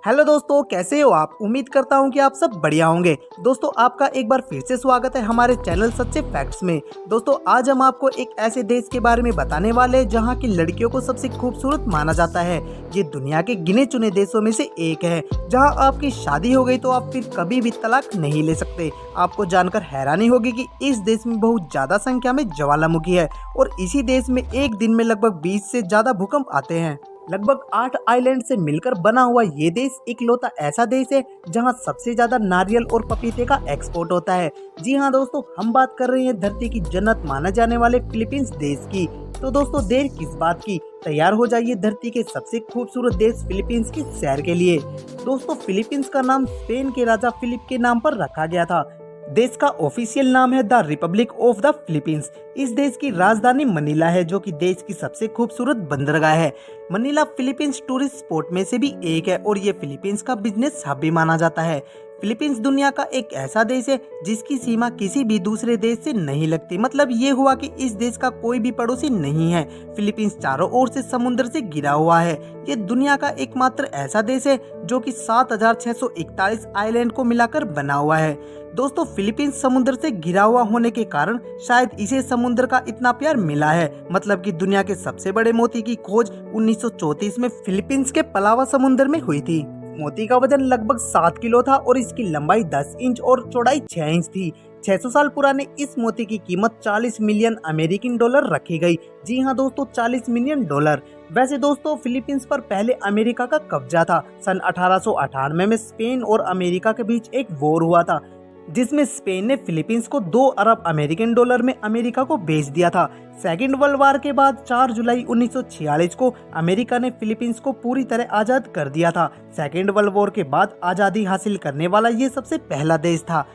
Hello दोस्तों, कैसे हो आप। उम्मीद करता हूं कि आप सब बढ़िया होंगे। दोस्तों, आपका एक बार फिर से स्वागत है हमारे चैनल सच्चे फैक्ट्स में। दोस्तों, आज हम आपको एक ऐसे देश के बारे में बताने वाले हैं जहां की लड़कियों को सबसे खूबसूरत माना जाता है। ये दुनिया के गिने चुने देशों में से एक है जहां आपकी शादी हो गई तो आप फिर कभी भी तलाक नहीं ले सकते। आपको जानकर हैरानी होगी कि इस देश में बहुत ज्यादा संख्या में ज्वालामुखी है और इसी देश में एक दिन में लगभग 20 से ज्यादा भूकंप आते हैं। लगभग 8 आइलैंड से मिलकर बना हुआ ये देश इकलौता ऐसा देश है जहां सबसे ज्यादा नारियल और पपीते का एक्सपोर्ट होता है। जी हाँ दोस्तों, हम बात कर रहे हैं धरती की जन्नत माना जाने वाले फिलीपींस देश की। तो दोस्तों, देर किस बात की, तैयार हो जाइए धरती के सबसे खूबसूरत देश फिलीपींस की सैर के लिए। दोस्तों, फिलीपींस का नाम स्पेन के राजा फिलिप के नाम पर रखा गया था। देश का ऑफिशियल नाम है the Republic of the Philippines. इस देश की राजधानी मनीला है जो कि देश की सबसे खूबसूरत बंदरगाह है। मनीला फिलीपींस टूरिस्ट स्पॉट में से भी एक है और ये फिलीपींस का बिजनेस हब भी माना जाता है। फिलीपींस दुनिया का एक ऐसा देश है जिसकी सीमा किसी भी दूसरे देश से नहीं लगती। मतलब ये हुआ कि इस देश का कोई भी पड़ोसी नहीं है। फिलीपींस चारों ओर से समुद्र से घिरा हुआ है। ये दुनिया का एकमात्र ऐसा देश है जो कि 7,641 आइलैंड को मिलाकर बना हुआ है। दोस्तों, फिलीपींस समुद्र से घिरा हुआ होने के कारण शायद इसे समुद्र का इतना प्यार मिला है। मतलब कि दुनिया के सबसे बड़े मोती की खोज 1934 में फिलीपींस के पलावा समुद्र में हुई थी। मोती का वजन लगभग 7 किलो था और इसकी लंबाई 10 इंच और चौड़ाई 6 इंच थी। 600 साल पुराने इस मोती की कीमत 40 मिलियन अमेरिकन डॉलर रखी गई। जी हाँ दोस्तों, 40 मिलियन डॉलर। वैसे दोस्तों, फिलीपींस पर पहले अमेरिका का कब्जा था। सन 1898 में स्पेन और अमेरिका के बीच एक वॉर हुआ था जिसमें स्पेन ने फिलीपींस को 2 अरब अमेरिकन डॉलर में अमेरिका को बेच दिया था। सेकेंड वर्ल्ड वार के बाद 4 जुलाई 1946 को अमेरिका ने फिलीपींस को पूरी तरह आजाद कर दिया था। सेकेंड वर्ल्ड वॉर के बाद आजादी हासिल करने वाला ये सबसे पहला देश था।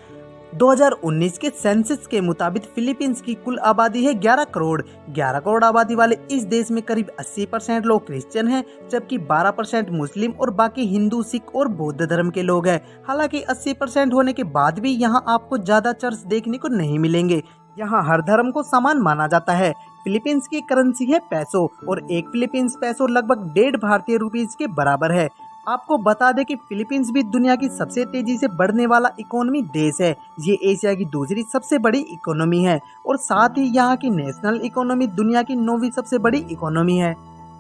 2019 के सेंसस के मुताबिक फिलीपींस की कुल आबादी है 11 करोड़। 11 करोड़ आबादी वाले इस देश में करीब 80% लोग क्रिश्चियन हैं, जबकि 12% मुस्लिम और बाकी हिंदू, सिख और बौद्ध धर्म के लोग हैं। हालांकि 80% होने के बाद भी यहाँ आपको ज्यादा चर्च देखने को नहीं मिलेंगे। यहाँ हर धर्म को समान माना जाता है। फिलीपींस की करेंसी है पैसो और एक फिलीपींस पैसो लगभग 1.5 भारतीय रुपीज के बराबर है। आपको बता दें कि फिलीपींस भी दुनिया की सबसे तेजी से बढ़ने वाला इकोनॉमी देश है। ये एशिया की दूसरी सबसे बड़ी इकोनॉमी है और साथ ही यहाँ की नेशनल इकोनॉमी दुनिया की 9वीं सबसे बड़ी इकोनॉमी है।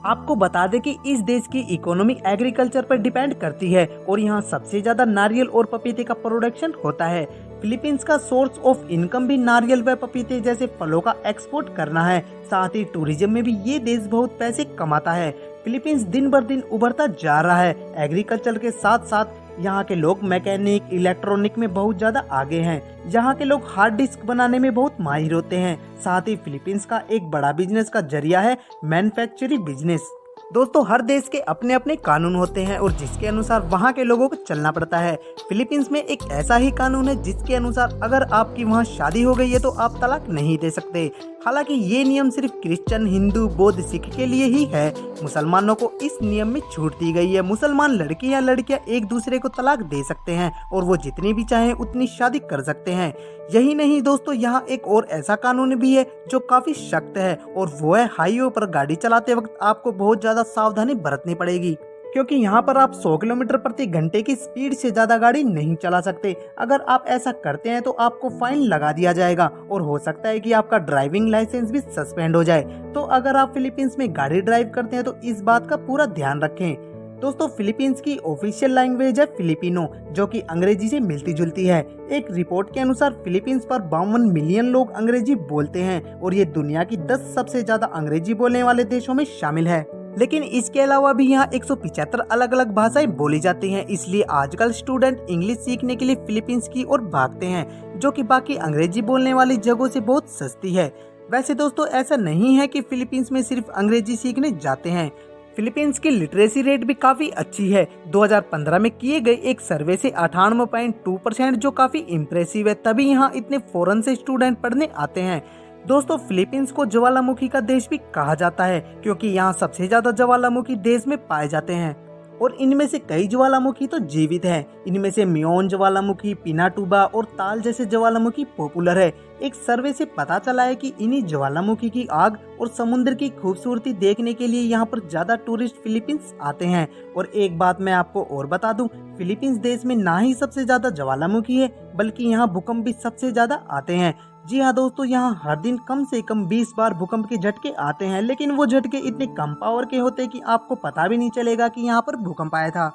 आपको बता दें कि इस देश की इकोनॉमी एग्रीकल्चर पर डिपेंड करती है और यहाँ सबसे ज्यादा नारियल और पपीते का प्रोडक्शन होता है। फिलीपींस का सोर्स ऑफ इनकम भी नारियल व पपीते जैसे फलों का एक्सपोर्ट करना है। साथ ही टूरिज्म में भी ये देश बहुत पैसे कमाता है। फिलीपींस दिन बर दिन उभरता जा रहा है। एग्रीकल्चर के साथ साथ यहाँ के लोग मैकेनिक, इलेक्ट्रॉनिक में बहुत ज्यादा आगे हैं। यहाँ के लोग हार्ड डिस्क बनाने में बहुत माहिर होते हैं। साथ ही फिलीपींस का एक बड़ा बिजनेस का जरिया है मैन्युफैक्चरिंग बिजनेस। दोस्तों, हर देश के अपने अपने कानून होते हैं और जिसके अनुसार वहाँ के लोगों को चलना पड़ता है। फिलीपींस में एक ऐसा ही कानून है जिसके अनुसार अगर आपकी वहाँ शादी हो गई है तो आप तलाक नहीं दे सकते। हालांकि ये नियम सिर्फ क्रिश्चियन, हिंदू, बौद्ध, सिख के लिए ही है। मुसलमानों को इस नियम में छूट दी गई है। मुसलमान लड़के या लड़कियां एक दूसरे को तलाक दे सकते हैं और वो जितनी भी चाहें उतनी शादी कर सकते हैं। यही नहीं दोस्तों, यहाँ एक और ऐसा कानून भी है जो काफी सख्त है और वो है हाईवे पर गाड़ी चलाते वक्त आपको बहुत ज्यादा सावधानी बरतनी पड़ेगी, क्योंकि यहाँ पर आप 100 किलोमीटर प्रति घंटे की स्पीड से ज्यादा गाड़ी नहीं चला सकते। अगर आप ऐसा करते हैं तो आपको फाइन लगा दिया जाएगा और हो सकता है कि आपका ड्राइविंग लाइसेंस भी सस्पेंड हो जाए। तो अगर आप फिलीपींस में गाड़ी ड्राइव करते हैं तो इस बात का पूरा ध्यान रखें। दोस्तों, फिलीपींस की ऑफिशियल लैंग्वेज है फिलिपिनो, जो कि अंग्रेजी से मिलती जुलती है। एक रिपोर्ट के अनुसार फिलीपींस पर 52 मिलियन लोग अंग्रेजी बोलते हैं और ये दुनिया की 10 सबसे ज्यादा अंग्रेजी बोलने वाले देशों में शामिल है। लेकिन इसके अलावा भी यहाँ 175 अलग अलग भाषाएं बोली जाती हैं। इसलिए आजकल स्टूडेंट इंग्लिश सीखने के लिए फिलीपींस की ओर भागते हैं, जो कि बाकी अंग्रेजी बोलने वाली जगहों से बहुत सस्ती है। वैसे दोस्तों, ऐसा नहीं है कि फिलीपींस में सिर्फ अंग्रेजी सीखने जाते हैं। फिलीपींस की लिटरेसी रेट भी काफी अच्छी है। 2015 में किए गए एक सर्वे से 98.2%, जो काफी इम्प्रेसिव है। तभी यहाँ इतने फॉरेन से स्टूडेंट पढ़ने आते हैं। दोस्तों, फिलीपींस को ज्वालामुखी का देश भी कहा जाता है क्योंकि यहाँ सबसे ज्यादा ज्वालामुखी देश में पाए जाते हैं। और इनमें से कई ज्वालामुखी तो जीवित हैं। इनमें से मियोन ज्वालामुखी, पिनाटुबा और ताल जैसे ज्वालामुखी पॉपुलर है। एक सर्वे से पता चला है कि इन्हीं ज्वालामुखी की आग और समुद्र की खूबसूरती देखने के लिए यहाँ पर ज्यादा टूरिस्ट फिलीपींस आते हैं। और एक बात मैं आपको और बता दूं, फिलीपींस देश में ना ही सबसे ज्यादा ज्वालामुखी है बल्कि यहाँ भूकंप भी सबसे ज्यादा आते हैं। जी हाँ दोस्तों, यहाँ हर दिन कम से कम 20 बार भूकंप के झटके आते हैं, लेकिन वो झटके इतने कम पावर के होते हैं कि आपको पता भी नहीं चलेगा कि यहाँ पर भूकंप आया था।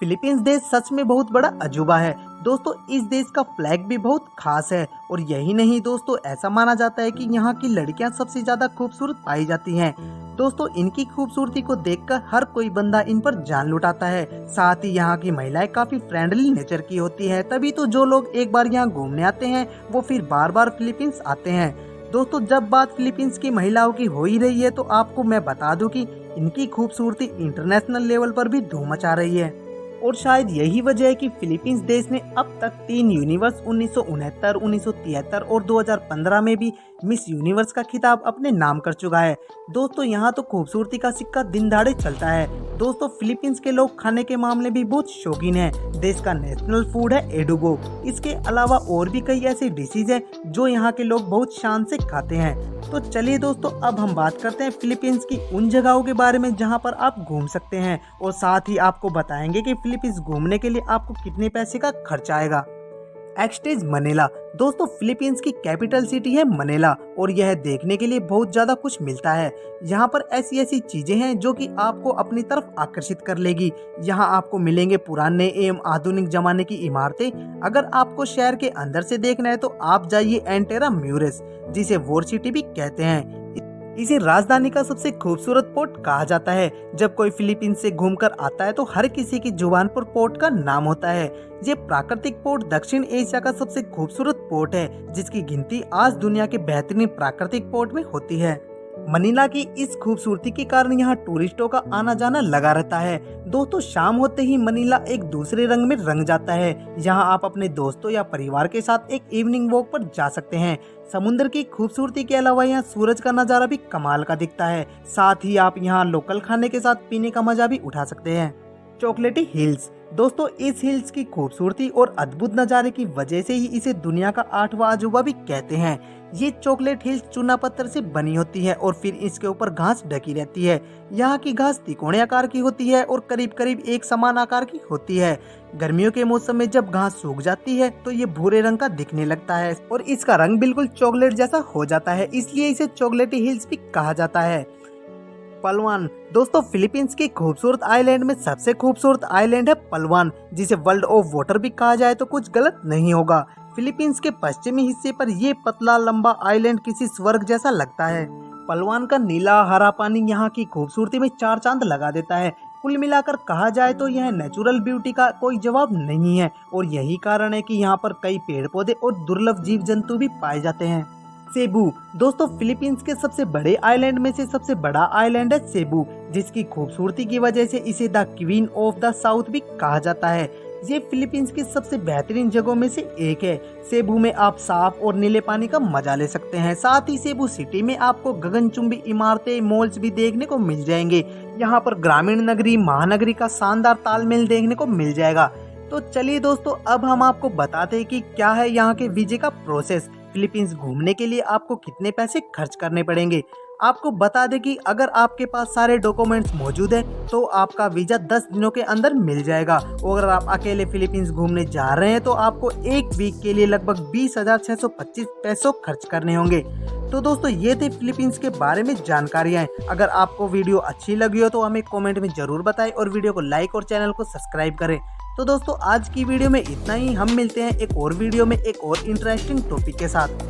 फिलीपींस देश सच में बहुत बड़ा अजूबा है दोस्तों। इस देश का फ्लैग भी बहुत खास है। और यही नहीं दोस्तों, ऐसा माना जाता है कि यहाँ की लड़कियाँ सबसे ज्यादा खूबसूरत पाई जाती हैं। दोस्तों, इनकी खूबसूरती को देखकर हर कोई बंदा इन पर जान लुटाता है। साथ ही यहाँ की महिलाएं काफी फ्रेंडली नेचर की होती है, तभी तो जो लोग एक बार यहाँ घूमने आते हैं वो फिर बार बार फिलीपींस आते हैं। दोस्तों, जब बात फिलीपींस की महिलाओं की हो ही रही है तो आपको मैं बता दूं कि इनकी खूबसूरती इंटरनेशनल लेवल पर भी धूम मचा रही है। और शायद यही वजह है कि फिलीपींस देश ने अब तक 3 यूनिवर्स 1969, 1973 और 2015 में भी मिस यूनिवर्स का खिताब अपने नाम कर चुका है। दोस्तों, यहाँ तो खूबसूरती का सिक्का दिन दहाड़े चलता है। दोस्तों, फिलीपींस के लोग खाने के मामले भी बहुत शौकीन हैं। देश का नेशनल फूड है एडुबो। इसके अलावा और भी कई ऐसी डिशेज हैं जो यहाँ के लोग बहुत शान से खाते हैं। तो चलिए दोस्तों, अब हम बात करते हैं फिलीपींस की उन जगहों के बारे में जहाँ पर आप घूम सकते हैं, और साथ ही आपको बताएंगे कि फिलीपींस घूमने के लिए आपको कितने पैसे का खर्चा आएगा। एक्सटेज मनीला। दोस्तों, फिलीपींस की कैपिटल सिटी है मनीला और यह देखने के लिए बहुत ज्यादा कुछ मिलता है। यहाँ पर ऐसी ऐसी चीजें हैं जो कि आपको अपनी तरफ आकर्षित कर लेगी। यहाँ आपको मिलेंगे पुराने एवं आधुनिक जमाने की इमारतें। अगर आपको शहर के अंदर से देखना है तो आप जाइए एंटेरा म्यूरेस, जिसे वॉर सिटी भी कहते हैं। इसे राजधानी का सबसे खूबसूरत पोर्ट कहा जाता है। जब कोई फिलीपींस से घूमकर आता है तो हर किसी की जुबान पर पोर्ट का नाम होता है। ये प्राकृतिक पोर्ट दक्षिण एशिया का सबसे खूबसूरत पोर्ट है, जिसकी गिनती आज दुनिया के बेहतरीन प्राकृतिक पोर्ट में होती है। मनीला की इस खूबसूरती के कारण यहाँ टूरिस्टों का आना जाना लगा रहता है। दोस्तों, शाम होते ही मनीला एक दूसरे रंग में रंग जाता है। यहाँ आप अपने दोस्तों या परिवार के साथ एक इवनिंग वॉक पर जा सकते हैं। समुद्र की खूबसूरती के अलावा यहाँ सूरज का नजारा भी कमाल का दिखता है। साथ ही आप यहाँ लोकल खाने के साथ पीने का मजा भी उठा सकते हैं। चॉकलेटी हिल्स। दोस्तों, इस हिल्स की खूबसूरती और अद्भुत नज़ारे की वजह से ही इसे दुनिया का 8वां अजूबा भी कहते हैं। ये चॉकलेट हिल्स चूना पत्थर से बनी होती है और फिर इसके ऊपर घास ढकी रहती है। यहाँ की घास तिकोने आकार की होती है और करीब करीब एक समान आकार की होती है। गर्मियों के मौसम में जब घास सूख जाती है तो ये भूरे रंग का दिखने लगता है और इसका रंग बिल्कुल चॉकलेट जैसा हो जाता है, इसलिए इसे चॉकलेटी हिल्स भी कहा जाता है। पलवान। दोस्तों, फिलीपींस के खूबसूरत आइलैंड में सबसे खूबसूरत आइलैंड है पलवान, जिसे वर्ल्ड ऑफ वाटर भी कहा जाए तो कुछ गलत नहीं होगा। फिलीपींस के पश्चिमी हिस्से पर ये पतला लंबा आइलैंड किसी स्वर्ग जैसा लगता है। पलवान का नीला हरा पानी यहाँ की खूबसूरती में 4 चांद लगा देता है। कुल मिलाकर कहा जाए तो यह नेचुरल ब्यूटी का कोई जवाब नहीं है और यही कारण है कि यहाँ पर कई पेड़ पौधे और दुर्लभ जीव जंतु भी पाए जाते हैं। सेबू। दोस्तों, फिलीपींस के सबसे बड़े आइलैंड में से सबसे बड़ा आइलैंड है सेबू, जिसकी खूबसूरती की वजह से इसे the queen of the south भी कहा जाता है। ये फिलीपींस की सबसे बेहतरीन जगहों में से एक है। सेबू में आप साफ और नीले पानी का मजा ले सकते हैं। साथ ही सेबू सिटी में आपको गगनचुंबी इमारतें, मॉल्स भी देखने को मिल जाएंगे। यहाँ पर ग्रामीण नगरी महानगरी का शानदार तालमेल देखने को मिल जाएगा। तो चलिए दोस्तों, अब हम आपको बताते हैं कि क्या है यहाँ के वीजे का प्रोसेस। फिलीपींस घूमने के लिए आपको कितने पैसे खर्च करने पड़ेंगे। आपको बता दें कि अगर आपके पास सारे डॉक्यूमेंट्स मौजूद हैं तो आपका वीजा 10 दिनों के अंदर मिल जाएगा। और अगर आप अकेले फिलीपींस घूमने जा रहे हैं तो आपको 1 वीक के लिए लगभग 20,625 पैसों खर्च करने होंगे। तो दोस्तों, ये थे फिलीपींस के बारे में जानकारियाँ। अगर आपको वीडियो अच्छी लगी हो तो हमें कॉमेंट में जरूर बताएं और वीडियो को लाइक और चैनल को सब्सक्राइब करें। तो दोस्तों, आज की वीडियो में इतना ही। हम मिलते हैं एक और वीडियो में एक और इंटरेस्टिंग टॉपिक के साथ।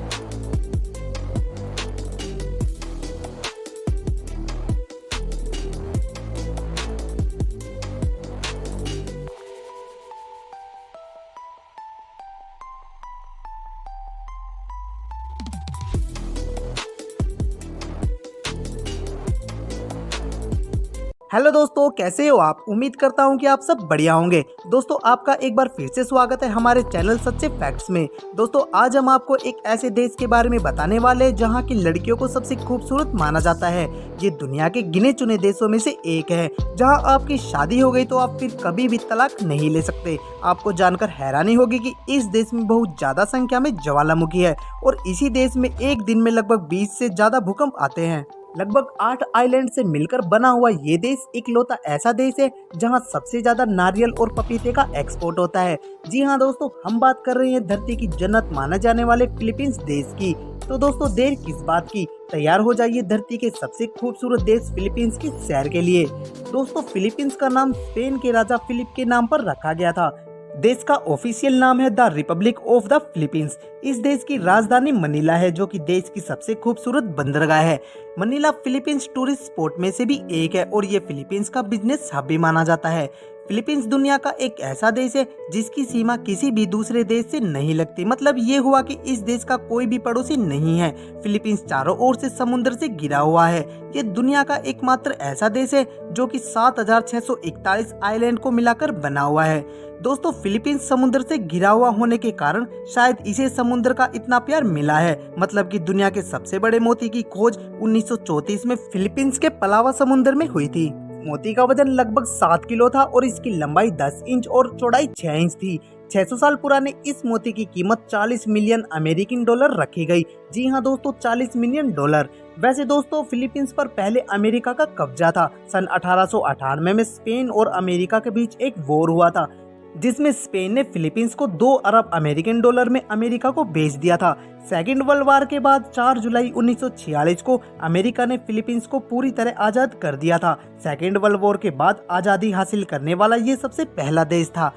हेलो दोस्तों, कैसे हो आप। उम्मीद करता हूँ कि आप सब बढ़िया होंगे। दोस्तों, आपका एक बार फिर से स्वागत है हमारे चैनल सच्चे फैक्ट्स में। दोस्तों, आज हम आपको एक ऐसे देश के बारे में बताने वाले हैं जहाँ की लड़कियों को सबसे खूबसूरत माना जाता है। ये दुनिया के गिने चुने देशों में से एक है जहाँ आपकी शादी हो गई तो आप फिर कभी भी तलाक नहीं ले सकते। आपको जानकर हैरानी होगी कि इस देश में बहुत ज्यादा संख्या में ज्वालामुखी है और इसी देश में एक दिन में लगभग 20 से ज्यादा भूकंप आते हैं। लगभग 8 आइलैंड से मिलकर बना हुआ ये देश इकलौता ऐसा देश है जहां सबसे ज्यादा नारियल और पपीते का एक्सपोर्ट होता है। जी हाँ दोस्तों, हम बात कर रहे हैं धरती की जन्नत माना जाने वाले फिलीपींस देश की। तो दोस्तों, देर किस बात की, तैयार हो जाइए धरती के सबसे खूबसूरत देश फिलीपींस की सैर के लिए। दोस्तों, फिलीपींस का नाम स्पेन के राजा फिलिप के नाम पर रखा गया था। देश का ऑफिशियल नाम है the Republic of the Philippines. इस देश की राजधानी मनीला है जो कि देश की सबसे खूबसूरत बंदरगाह है। मनीला फिलीपींस टूरिस्ट स्पॉट में से भी एक है और ये फिलीपींस का बिजनेस हब भी माना जाता है। फिलीपींस दुनिया का एक ऐसा देश है जिसकी सीमा किसी भी दूसरे देश से नहीं लगती। मतलब ये हुआ कि इस देश का कोई भी पड़ोसी नहीं है। फिलीपींस चारों ओर से समुद्र से घिरा हुआ है। ये दुनिया का एकमात्र ऐसा देश है जो कि 7,641 आइलैंड को मिलाकर बना हुआ है। दोस्तों, फिलीपींस समुद्र से घिरा हुआ होने के कारण शायद इसे समुद्र का इतना प्यार मिला है। मतलब कि दुनिया के सबसे बड़े मोती की खोज 1934 में फिलीपींस के पलावा समुद्र में हुई थी। मोती का वजन लगभग 7 किलो था और इसकी लंबाई 10 इंच और चौड़ाई 6 इंच थी। 600 साल पुराने इस मोती की कीमत 40 मिलियन अमेरिकन डॉलर रखी गई। जी हाँ दोस्तों, 40 मिलियन डॉलर। वैसे दोस्तों, फिलीपींस पर पहले अमेरिका का कब्जा था। सन 1898 में स्पेन और अमेरिका के बीच एक वॉर हुआ था जिसमें स्पेन ने फिलीपींस को 2 अरब अमेरिकन डॉलर में अमेरिका को बेच दिया था। सेकेंड वर्ल्ड वार के बाद 4 जुलाई 1946 को अमेरिका ने फिलीपींस को पूरी तरह आजाद कर दिया था। सेकेंड वर्ल्ड वॉर के बाद आजादी हासिल करने वाला ये सबसे पहला देश था।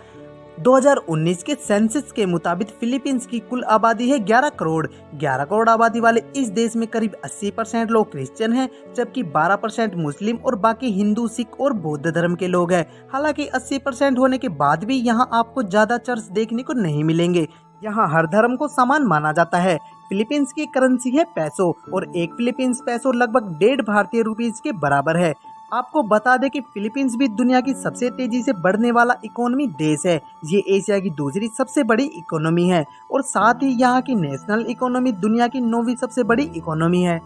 2019 के सेंसस के मुताबिक फिलीपींस की कुल आबादी है 11 करोड़। 11 करोड़ आबादी वाले इस देश में करीब 80% लोग क्रिश्चियन हैं, जबकि 12% मुस्लिम और बाकी हिंदू, सिख और बौद्ध धर्म के लोग हैं। हालांकि 80% होने के बाद भी यहाँ आपको ज्यादा चर्च देखने को नहीं मिलेंगे। यहाँ हर धर्म को समान माना जाता है। फिलीपींस की करेंसी है पैसो और एक फिलीपींस पैसो लगभग 1.5 भारतीय रुपीज के बराबर है। आपको बता दें कि फिलीपींस भी दुनिया की सबसे तेजी से बढ़ने वाला इकोनॉमी देश है। ये एशिया की दूसरी सबसे बड़ी इकोनॉमी है और साथ ही यहाँ की नेशनल इकोनॉमी दुनिया की 9वीं सबसे बड़ी इकोनॉमी है।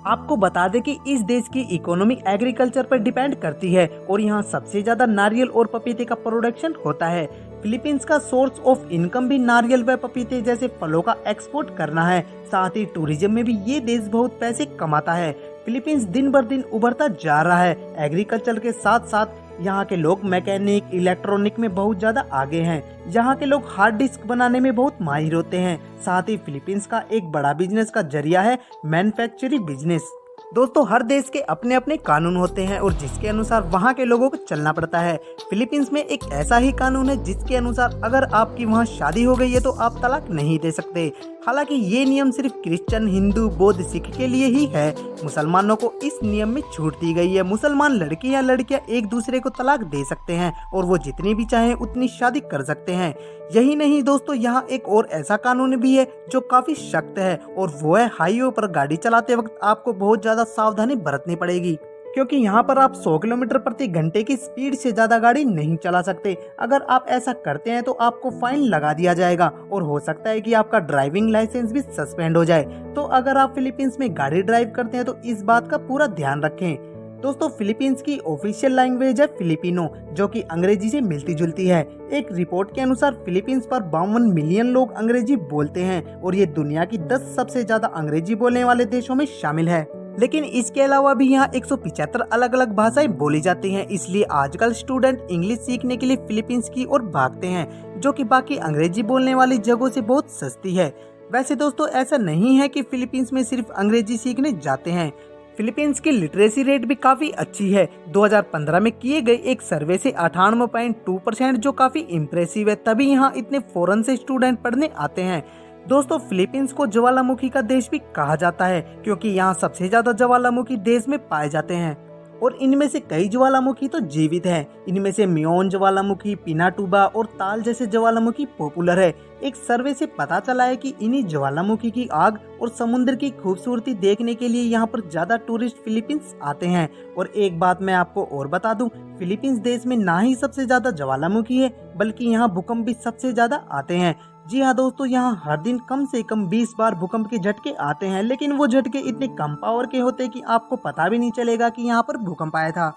आपको बता दें कि इस देश की इकोनॉमी एग्रीकल्चर पर डिपेंड करती है और यहाँ सबसे ज्यादा नारियल और पपीते का प्रोडक्शन होता है। फिलीपींस का सोर्स ऑफ इनकम भी नारियल व पपीते जैसे फलों का एक्सपोर्ट करना है। साथ ही टूरिज्म में भी ये देश बहुत पैसे कमाता है। फिलीपींस दिन बर दिन उभरता जा रहा है। एग्रीकल्चर के साथ साथ यहाँ के लोग मैकेनिक, इलेक्ट्रॉनिक में बहुत ज्यादा आगे हैं। यहाँ के लोग हार्ड डिस्क बनाने में बहुत माहिर होते हैं। साथ ही फिलीपींस का एक बड़ा बिजनेस का जरिया है मैन्युफैक्चरिंग बिजनेस। दोस्तों, हर देश के अपने अपने कानून होते हैं और जिसके अनुसार वहाँ के लोगों को चलना पड़ता है। फिलीपींस में एक ऐसा ही कानून है जिसके अनुसार अगर आपकी वहाँ शादी हो गई है तो आप तलाक नहीं दे सकते। हालांकि ये नियम सिर्फ क्रिश्चियन, हिंदू, बौद्ध, सिख के लिए ही है। मुसलमानों को इस नियम में छूट दी गई है। मुसलमान लड़के या लड़कियां एक दूसरे को तलाक दे सकते हैं और वो जितनी भी चाहें उतनी शादी कर सकते हैं। यही नहीं दोस्तों, यहाँ एक और ऐसा कानून भी है जो काफी सख्त है और वो है हाईवे पर गाड़ी चलाते वक्त आपको बहुत ज्यादा सावधानी बरतनी पड़ेगी, क्योंकि यहाँ पर आप 100 किलोमीटर प्रति घंटे की स्पीड से ज्यादा गाड़ी नहीं चला सकते। अगर आप ऐसा करते हैं तो आपको फाइन लगा दिया जाएगा और हो सकता है कि आपका ड्राइविंग लाइसेंस भी सस्पेंड हो जाए। तो अगर आप फिलीपींस में गाड़ी ड्राइव करते हैं तो इस बात का पूरा ध्यान रखें। दोस्तों, फिलीपींस की ऑफिशियल लैंग्वेज है फिलिपिनो, जो कि अंग्रेजी से मिलती जुलती है। एक रिपोर्ट के अनुसार फिलीपींस पर 52 मिलियन लोग अंग्रेजी बोलते हैं और ये दुनिया की 10 सबसे ज्यादा अंग्रेजी बोलने वाले देशों में शामिल है। लेकिन इसके अलावा भी यहाँ 175 अलग अलग भाषाएं बोली जाती हैं। इसलिए आजकल स्टूडेंट इंग्लिश सीखने के लिए फिलीपींस की ओर भागते हैं, जो कि बाकी अंग्रेजी बोलने वाली जगहों से बहुत सस्ती है। वैसे दोस्तों, ऐसा नहीं है कि फिलीपींस में सिर्फ अंग्रेजी सीखने जाते हैं। फिलीपींस की लिटरेसी रेट भी काफी अच्छी है। 2015 में किए गए एक सर्वे से 98.2%, जो काफी इम्प्रेसिव है। तभी यहाँ इतने फॉरेन से स्टूडेंट पढ़ने आते हैं। दोस्तों, फिलीपींस को ज्वालामुखी का देश भी कहा जाता है क्योंकि यहाँ सबसे ज्यादा ज्वालामुखी देश में पाए जाते हैं। और इनमें से कई ज्वालामुखी तो जीवित हैं। इनमें से मियोन ज्वालामुखी, पिनाटुबा और ताल जैसे ज्वालामुखी पॉपुलर है। एक सर्वे से पता चला है कि इन्हीं ज्वालामुखी की आग और समुद्र की खूबसूरती देखने के लिए यहाँ पर ज्यादा टूरिस्ट फिलीपींस आते हैं। और एक बात मैं आपको और बता दूं, फिलीपींस देश में ना ही सबसे ज्यादा ज्वालामुखी है बल्कि यहाँ भूकंप भी सबसे ज्यादा आते हैं। जी हाँ दोस्तों, यहाँ हर दिन कम से कम 20 बार भूकंप के झटके आते हैं, लेकिन वो झटके इतने कम पावर के होते कि आपको पता भी नहीं चलेगा कि यहाँ पर भूकंप आया था।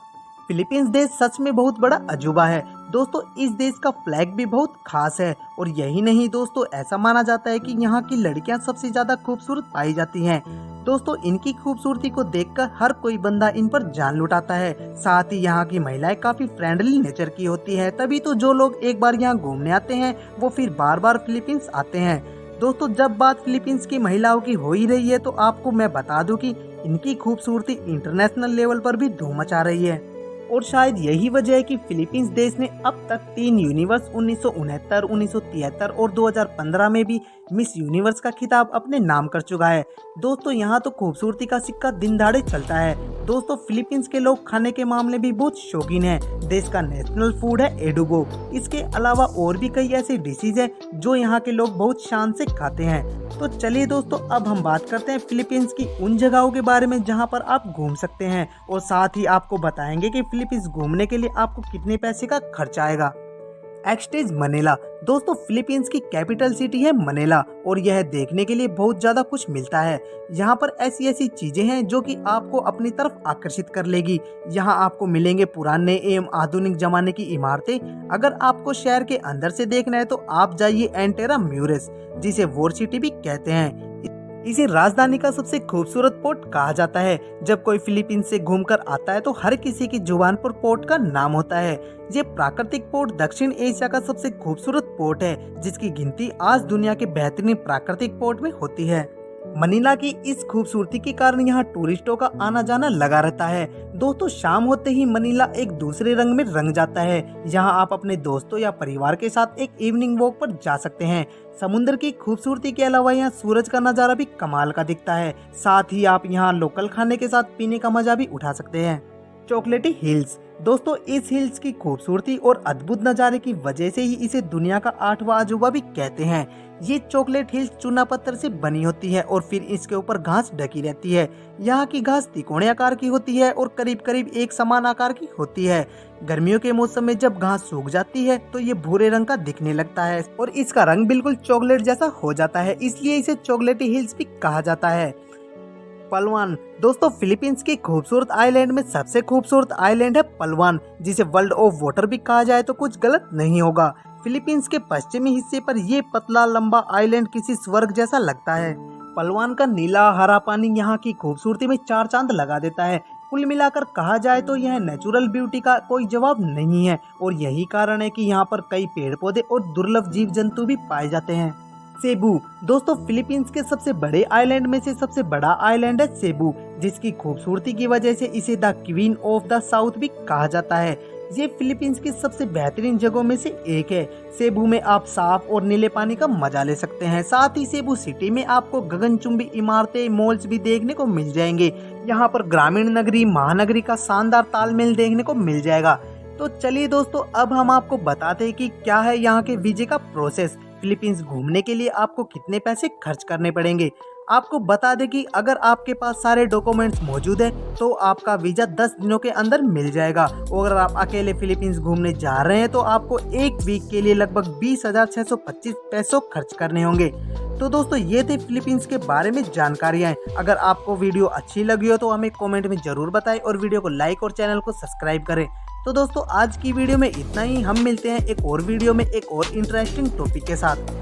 फिलीपींस देश सच में बहुत बड़ा अजूबा है दोस्तों। इस देश का फ्लैग भी बहुत खास है और यही नहीं दोस्तों, ऐसा माना जाता है कि यहाँ की लड़कियाँ सबसे ज्यादा खूबसूरत पाई जाती हैं। दोस्तों इनकी खूबसूरती को देखकर हर कोई बंदा इन पर जान लुटाता है। साथ ही यहाँ की महिलाएं काफी फ्रेंडली नेचर की होती है, तभी तो जो लोग एक बार यहाँ घूमने आते हैं वो फिर बार बार फिलीपींस आते हैं। दोस्तों जब बात फिलीपींस की महिलाओं की हो ही रही है तो आपको मैं बता दूं कि इनकी खूबसूरती इंटरनेशनल लेवल पर भी धूम मचा रही है। और शायद यही वजह है कि फिलीपींस देश ने अब तक 3 यूनिवर्स 1969, 1973 और 2015 में भी मिस यूनिवर्स का खिताब अपने नाम कर चुका है। दोस्तों यहाँ तो खूबसूरती का सिक्का दिन दहाड़े चलता है। दोस्तों फिलीपींस के लोग खाने के मामले भी बहुत शौकीन हैं। देश का नेशनल फूड है एडुबो। इसके अलावा और भी कई ऐसी डिशेज हैं जो यहाँ के लोग बहुत शान से खाते हैं। तो चलिए दोस्तों, अब हम बात करते हैं फिलीपींस की उन जगहों के बारे में जहाँ पर आप घूम सकते हैं और साथ ही आपको बताएंगे कि फिलीपींस घूमने के लिए आपको कितने पैसे का खर्च आएगा। एक्सटेज मनीला। दोस्तों फिलीपींस की कैपिटल सिटी है मनीला और यह देखने के लिए बहुत ज्यादा कुछ मिलता है। यहाँ पर ऐसी ऐसी चीजें हैं जो कि आपको अपनी तरफ आकर्षित कर लेगी। यहाँ आपको मिलेंगे पुराने एवं आधुनिक जमाने की इमारतें। अगर आपको शहर के अंदर से देखना है तो आप जाइए एंटेरा म्यूरेस, जिसे वॉर सिटी भी कहते हैं। इसे राजधानी का सबसे खूबसूरत पोर्ट कहा जाता है। जब कोई फिलीपींस से घूमकर आता है तो हर किसी की जुबान पर पोर्ट का नाम होता है। ये प्राकृतिक पोर्ट दक्षिण एशिया का सबसे खूबसूरत पोर्ट है, जिसकी गिनती आज दुनिया के बेहतरीन प्राकृतिक पोर्ट में होती है। मनीला की इस खूबसूरती के कारण यहाँ टूरिस्टों का आना जाना लगा रहता है। दोस्तों शाम होते ही मनीला एक दूसरे रंग में रंग जाता है। यहाँ आप अपने दोस्तों या परिवार के साथ एक इवनिंग वॉक पर जा सकते हैं। समुद्र की खूबसूरती के अलावा यहाँ सूरज का नज़ारा भी कमाल का दिखता है। साथ ही आप यहाँ लोकल खाने के साथ पीने का मजा भी उठा सकते हैं। चॉकलेटी हिल्स। दोस्तों इस हिल्स की खूबसूरती और अद्भुत नज़ारे की वजह से ही इसे दुनिया का 8वां अजूबा भी कहते हैं। ये चॉकलेट हिल्स चूना पत्थर से बनी होती है और फिर इसके ऊपर घास ढकी रहती है। यहाँ की घास तिकोने आकार की होती है और करीब करीब एक समान आकार की होती है। गर्मियों के मौसम में जब घास सूख जाती है तो ये भूरे रंग का दिखने लगता है और इसका रंग बिल्कुल चॉकलेट जैसा हो जाता है, इसलिए इसे चॉकलेटी हिल्स भी कहा जाता है। पलवान। दोस्तों फिलीपींस की खूबसूरत आइलैंड में सबसे खूबसूरत आइलैंड है पलवान, जिसे वर्ल्ड ऑफ वाटर भी कहा जाए तो कुछ गलत नहीं होगा। फिलीपींस के पश्चिमी हिस्से पर ये पतला लंबा आइलैंड किसी स्वर्ग जैसा लगता है। पलवान का नीला हरा पानी यहाँ की खूबसूरती में 4 चांद लगा देता है। कुल मिलाकर कहा जाए तो यह नेचुरल ब्यूटी का कोई जवाब नहीं है और यही कारण है कि यहाँ पर कई पेड़ पौधे और दुर्लभ जीव जंतु भी पाए जाते हैं। सेबू। दोस्तों फिलीपींस के सबसे बड़े आइलैंड में से सबसे बड़ा आइलैंड है सेबू, जिसकी खूबसूरती की वजह से इसे the queen of the south भी कहा जाता है। ये फिलीपींस की सबसे बेहतरीन जगहों में से एक है। सेबू में आप साफ और नीले पानी का मजा ले सकते हैं। साथ ही सेबू सिटी में आपको गगनचुंबी इमारतें, मॉल्स भी देखने को मिल जाएंगे। यहाँ पर ग्रामीण नगरी महानगरी का शानदार तालमेल देखने को मिल जाएगा। तो चलिए दोस्तों, अब हम आपको बताते हैं कि क्या है यहाँ के वीजे का प्रोसेस। फिलीपींस घूमने के लिए आपको कितने पैसे खर्च करने पड़ेंगे। आपको बता दें कि अगर आपके पास सारे डॉक्यूमेंट्स मौजूद हैं तो आपका वीजा 10 दिनों के अंदर मिल जाएगा। और अगर आप अकेले फिलीपींस घूमने जा रहे हैं तो आपको एक वीक के लिए लगभग 20,625 पैसों खर्च करने होंगे। तो दोस्तों ये थे फिलीपींस के बारे में जानकारियाँ। अगर आपको वीडियो अच्छी लगी हो तो हमें कमेंट में जरूर बताएं और वीडियो को लाइक और चैनल को सब्सक्राइब करें। तो दोस्तों आज की वीडियो में इतना ही। हम मिलते हैं एक और वीडियो में एक और इंटरेस्टिंग टॉपिक के साथ।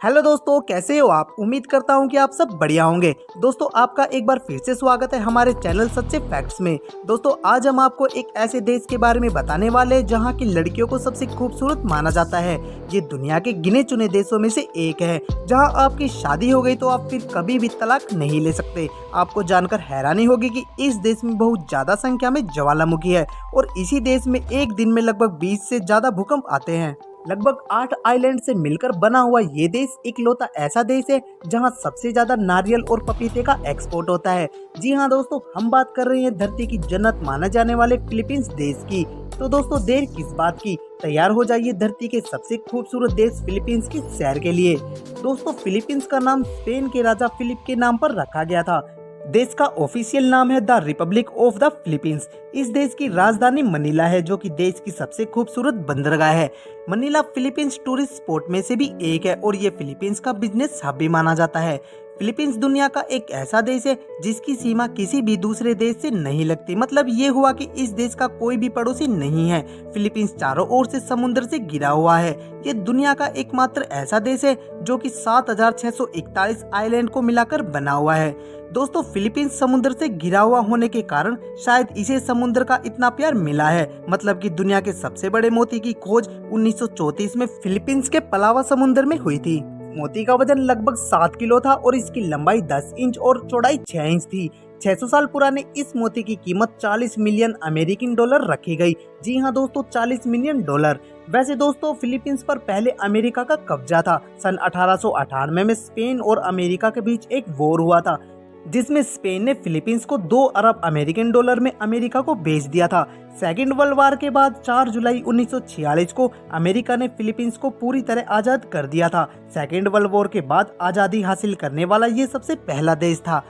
हेलो दोस्तों, कैसे हो आप। उम्मीद करता हूँ कि आप सब बढ़िया होंगे। दोस्तों, आपका एक बार फिर से स्वागत है हमारे चैनल सच्चे फैक्ट्स में। दोस्तों, आज हम आपको एक ऐसे देश के बारे में बताने वाले हैं जहाँ की लड़कियों को सबसे खूबसूरत माना जाता है। ये दुनिया के गिने चुने देशों में से एक है जहाँ आपकी शादी हो गई तो आप फिर कभी भी तलाक नहीं ले सकते। आपको जानकर हैरानी होगी कि इस देश में बहुत ज्यादा संख्या में ज्वालामुखी है और इसी देश में एक दिन में लगभग 20 से ज्यादा भूकंप आते हैं। लगभग 8 आइलैंड से मिलकर बना हुआ ये देश इकलौता ऐसा देश है जहां सबसे ज्यादा नारियल और पपीते का एक्सपोर्ट होता है। जी हां दोस्तों, हम बात कर रहे हैं धरती की जन्नत माना जाने वाले फिलीपींस देश की। तो दोस्तों, देर किस बात की, तैयार हो जाइए धरती के सबसे खूबसूरत देश फिलीपींस की सैर के लिए। दोस्तों, फिलीपींस का नाम स्पेन के राजा फिलिप के नाम पर रखा गया था। देश का ऑफिशियल नाम है the Republic of the Philippines. इस देश की राजधानी मनीला है जो कि देश की सबसे खूबसूरत बंदरगाह है। मनीला फिलीपींस टूरिस्ट स्पॉट में से भी एक है और ये फिलीपींस का बिजनेस हब भी माना जाता है। फिलीपींस दुनिया का एक ऐसा देश है जिसकी सीमा किसी भी दूसरे देश से नहीं लगती। मतलब ये हुआ कि इस देश का कोई भी पड़ोसी नहीं है। फिलीपींस चारों ओर से समुद्र से घिरा हुआ है। ये दुनिया का एकमात्र ऐसा देश है जो कि 7,641 आइलैंड को मिलाकर बना हुआ है। दोस्तों, फिलीपींस समुद्र से घिरा हुआ होने के कारण शायद इसे समुद्र का इतना प्यार मिला है। मतलब कि दुनिया के सबसे बड़े मोती की खोज 1934 में फिलीपींस के पलावा समुद्र में हुई थी। मोती का वजन लगभग 7 किलो था और इसकी लंबाई 10 इंच और चौड़ाई 6 इंच थी। 600 साल पुराने इस मोती की कीमत 40 मिलियन अमेरिकन डॉलर रखी गई। जी हाँ दोस्तों, 40 मिलियन डॉलर। वैसे दोस्तों, फिलीपींस पर पहले अमेरिका का कब्जा था। सन 1898 में स्पेन और अमेरिका के बीच एक वॉर हुआ था जिसमें स्पेन ने फिलीपींस को 2 अरब अमेरिकन डॉलर में अमेरिका को बेच दिया था। सेकेंड वर्ल्ड वार के बाद 4 जुलाई 1946 को अमेरिका ने फिलीपींस को पूरी तरह आजाद कर दिया था। सेकेंड वर्ल्ड वॉर के बाद आजादी हासिल करने वाला ये सबसे पहला देश था।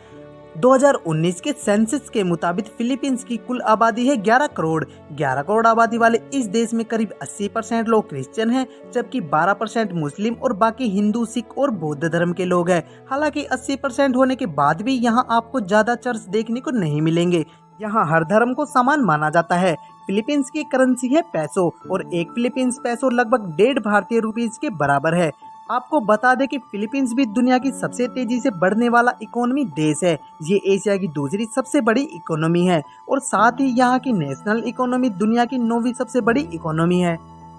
2019 के सेंसस के मुताबिक फिलीपींस की कुल आबादी है 11 करोड़। 11 करोड़ आबादी वाले इस देश में करीब 80% लोग क्रिश्चियन हैं, जबकि 12% मुस्लिम और बाकी हिंदू, सिख और बौद्ध धर्म के लोग हैं। हालांकि 80% होने के बाद भी यहाँ आपको ज्यादा चर्च देखने को नहीं मिलेंगे। यहाँ हर धर्म को समान माना जाता है। फिलीपींस की करेंसी है पैसो और एक फिलीपींस पैसो लगभग 1.5 भारतीय रुपीज के बराबर है। आपको बता दें कि फिलीपींस भी दुनिया की सबसे तेजी से बढ़ने वाला इकोनॉमी देश है। ये एशिया की दूसरी सबसे बड़ी इकोनॉमी है और साथ ही यहाँ की नेशनल इकोनॉमी दुनिया की 9वीं सबसे बड़ी इकोनॉमी है।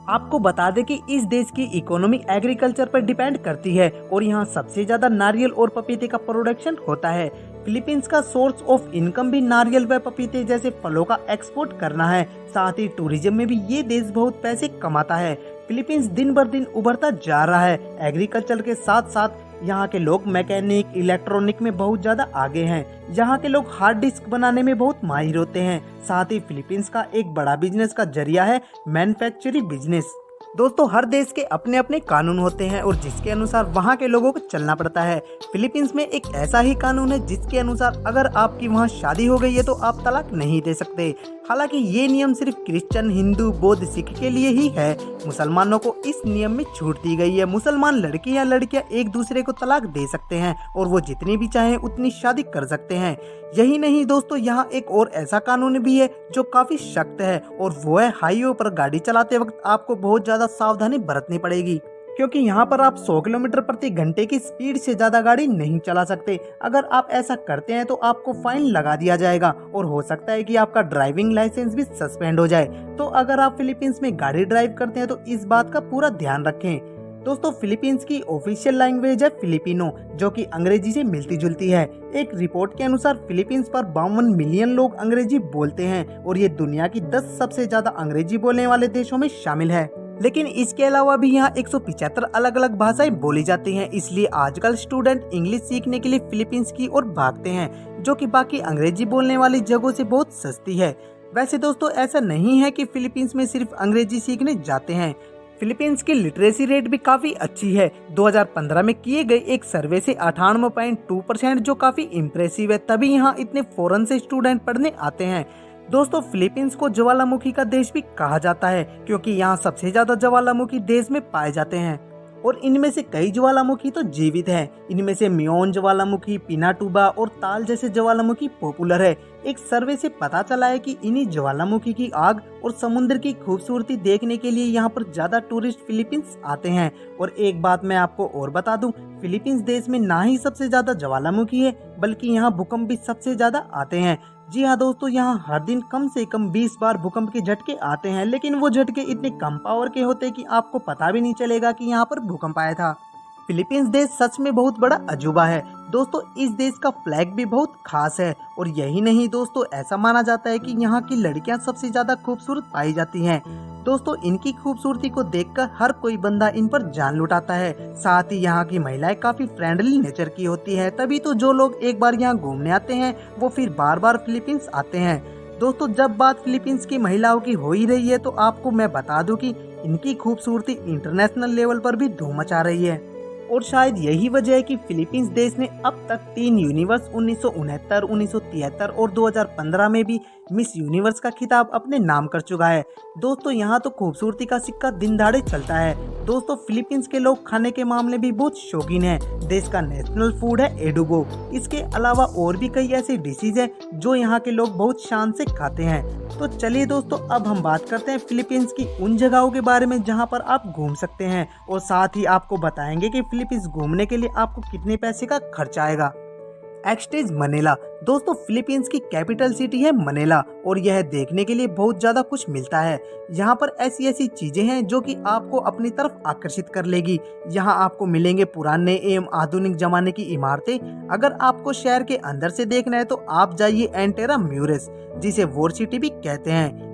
आपको बता दें कि इस देश की इकोनॉमी एग्रीकल्चर पर डिपेंड करती है और यहाँ सबसे ज्यादा नारियल और पपीते का प्रोडक्शन होता है। फिलीपींस का सोर्स ऑफ इनकम भी नारियल व पपीते जैसे फलों का एक्सपोर्ट करना है। साथ ही टूरिज्म में भी ये देश बहुत पैसे कमाता है। फिलीपींस दिन बर दिन उभरता जा रहा है। एग्रीकल्चर के साथ साथ यहाँ के लोग मैकेनिक, इलेक्ट्रॉनिक में बहुत ज्यादा आगे हैं। यहाँ के लोग हार्ड डिस्क बनाने में बहुत माहिर होते हैं। साथ ही फिलीपींस का एक बड़ा बिजनेस का जरिया है मैन्युफैक्चरिंग बिजनेस। दोस्तों, हर देश के अपने अपने कानून होते हैं और जिसके अनुसार वहाँ के लोगों को चलना पड़ता है। फिलीपींस में एक ऐसा ही कानून है जिसके अनुसार अगर आपकी वहाँ शादी हो गई है तो आप तलाक नहीं दे सकते। हालांकि ये नियम सिर्फ क्रिश्चियन, हिंदू, बौद्ध, सिख के लिए ही है। मुसलमानों को इस नियम में छूट दी गई है। मुसलमान लड़के या लड़कियां एक दूसरे को तलाक दे सकते हैं और वो जितनी भी चाहें उतनी शादी कर सकते हैं। यही नहीं दोस्तों, यहाँ एक और ऐसा कानून भी है जो काफी सख्त है और वो है हाईवे पर गाड़ी चलाते वक्त आपको बहुत ज्यादा सावधानी बरतनी पड़ेगी, क्योंकि यहाँ पर आप 100 किलोमीटर प्रति घंटे की स्पीड से ज्यादा गाड़ी नहीं चला सकते। अगर आप ऐसा करते हैं तो आपको फाइन लगा दिया जाएगा और हो सकता है कि आपका ड्राइविंग लाइसेंस भी सस्पेंड हो जाए। तो अगर आप फिलीपींस में गाड़ी ड्राइव करते हैं तो इस बात का पूरा ध्यान रखें। दोस्तों, फिलीपींस की ऑफिशियल लैंग्वेज है फिलिपिनो, जो कि अंग्रेजी से मिलती जुलती है। एक रिपोर्ट के अनुसार फिलीपींस पर 52 मिलियन लोग अंग्रेजी बोलते हैं और ये दुनिया की 10 सबसे ज्यादा अंग्रेजी बोलने वाले देशों में शामिल है। लेकिन इसके अलावा भी यहाँ 175 अलग अलग भाषाएं बोली जाती हैं। इसलिए आजकल स्टूडेंट इंग्लिश सीखने के लिए फिलीपींस की ओर भागते हैं, जो कि बाकी अंग्रेजी बोलने वाली जगहों से बहुत सस्ती है। वैसे दोस्तों, ऐसा नहीं है कि फिलीपींस में सिर्फ अंग्रेजी सीखने जाते हैं। फिलीपींस की लिटरेसी रेट भी काफी अच्छी है। 2015 में किए गए एक सर्वे से 98.2%, जो काफी इम्प्रेसिव है। तभी यहाँ इतने फॉरेन से स्टूडेंट पढ़ने आते हैं। दोस्तों, फिलीपींस को ज्वालामुखी का देश भी कहा जाता है क्योंकि यहाँ सबसे ज्यादा ज्वालामुखी देश में पाए जाते हैं और इनमें से कई ज्वालामुखी तो जीवित हैं। इनमें से मियोन ज्वालामुखी, पिनाटुबा और ताल जैसे ज्वालामुखी पॉपुलर है। एक सर्वे से पता चला है कि इन्हीं ज्वालामुखी की आग और समुद्र की खूबसूरती देखने के लिए यहाँ पर ज्यादा टूरिस्ट फिलीपींस आते हैं। और एक बात मैं आपको और बता दूं, फिलीपींस देश में ना ही सबसे ज्यादा ज्वालामुखी है बल्कि यहाँ भूकंप भी सबसे ज्यादा आते हैं। जी हाँ दोस्तों, यहाँ हर दिन कम से कम 20 बार भूकंप के झटके आते हैं, लेकिन वो झटके इतने कम पावर के होते हैं कि आपको पता भी नहीं चलेगा कि यहाँ पर भूकंप आया था। फिलीपींस देश सच में बहुत बड़ा अजूबा है दोस्तों। इस देश का फ्लैग भी बहुत खास है और यही नहीं दोस्तों, ऐसा माना जाता है कि यहाँ की लड़कियाँ सबसे ज्यादा खूबसूरत पाई जाती हैं। दोस्तों इनकी खूबसूरती को देखकर हर कोई बंदा इन पर जान लुटाता है। साथ ही यहाँ की महिलाएं काफी फ्रेंडली नेचर की होती है, तभी तो जो लोग एक बार यहाँ घूमने आते हैं वो फिर बार बार फिलीपींस आते हैं। दोस्तों जब बात फिलीपींस की महिलाओं की हो ही रही है तो आपको मैं बता दूं कि इनकी खूबसूरती इंटरनेशनल लेवल पर भी धूम मचा रही है। और शायद यही वजह है कि फिलीपींस देश ने अब तक 3 यूनिवर्स 1969, 1973 और 2015 में भी मिस यूनिवर्स का खिताब अपने नाम कर चुका है। दोस्तों यहाँ तो खूबसूरती का सिक्का दिन दहाड़े चलता है। दोस्तों फिलीपींस के लोग खाने के मामले भी बहुत शौकीन हैं। देश का नेशनल फूड है एडुबो। इसके अलावा और भी कई ऐसी डिशेज हैं जो यहाँ के लोग बहुत शान से खाते हैं। तो चलिए दोस्तों, अब हम बात करते हैं फिलीपींस की उन जगहों के बारे में जहाँ पर आप घूम सकते हैं और साथ ही आपको बताएंगे कि फिलीपींस घूमने के लिए आपको कितने पैसे का खर्च आएगा। एक्सटेज मनीला। दोस्तों फिलीपींस की कैपिटल सिटी है मनीला और यह देखने के लिए बहुत ज्यादा कुछ मिलता है। यहाँ पर ऐसी ऐसी चीजें हैं जो कि आपको अपनी तरफ आकर्षित कर लेगी। यहाँ आपको मिलेंगे पुराने एवं आधुनिक जमाने की इमारतें। अगर आपको शहर के अंदर से देखना है तो आप जाइए एंटेरा म्यूरेस, जिसे वॉर सिटी भी कहते हैं।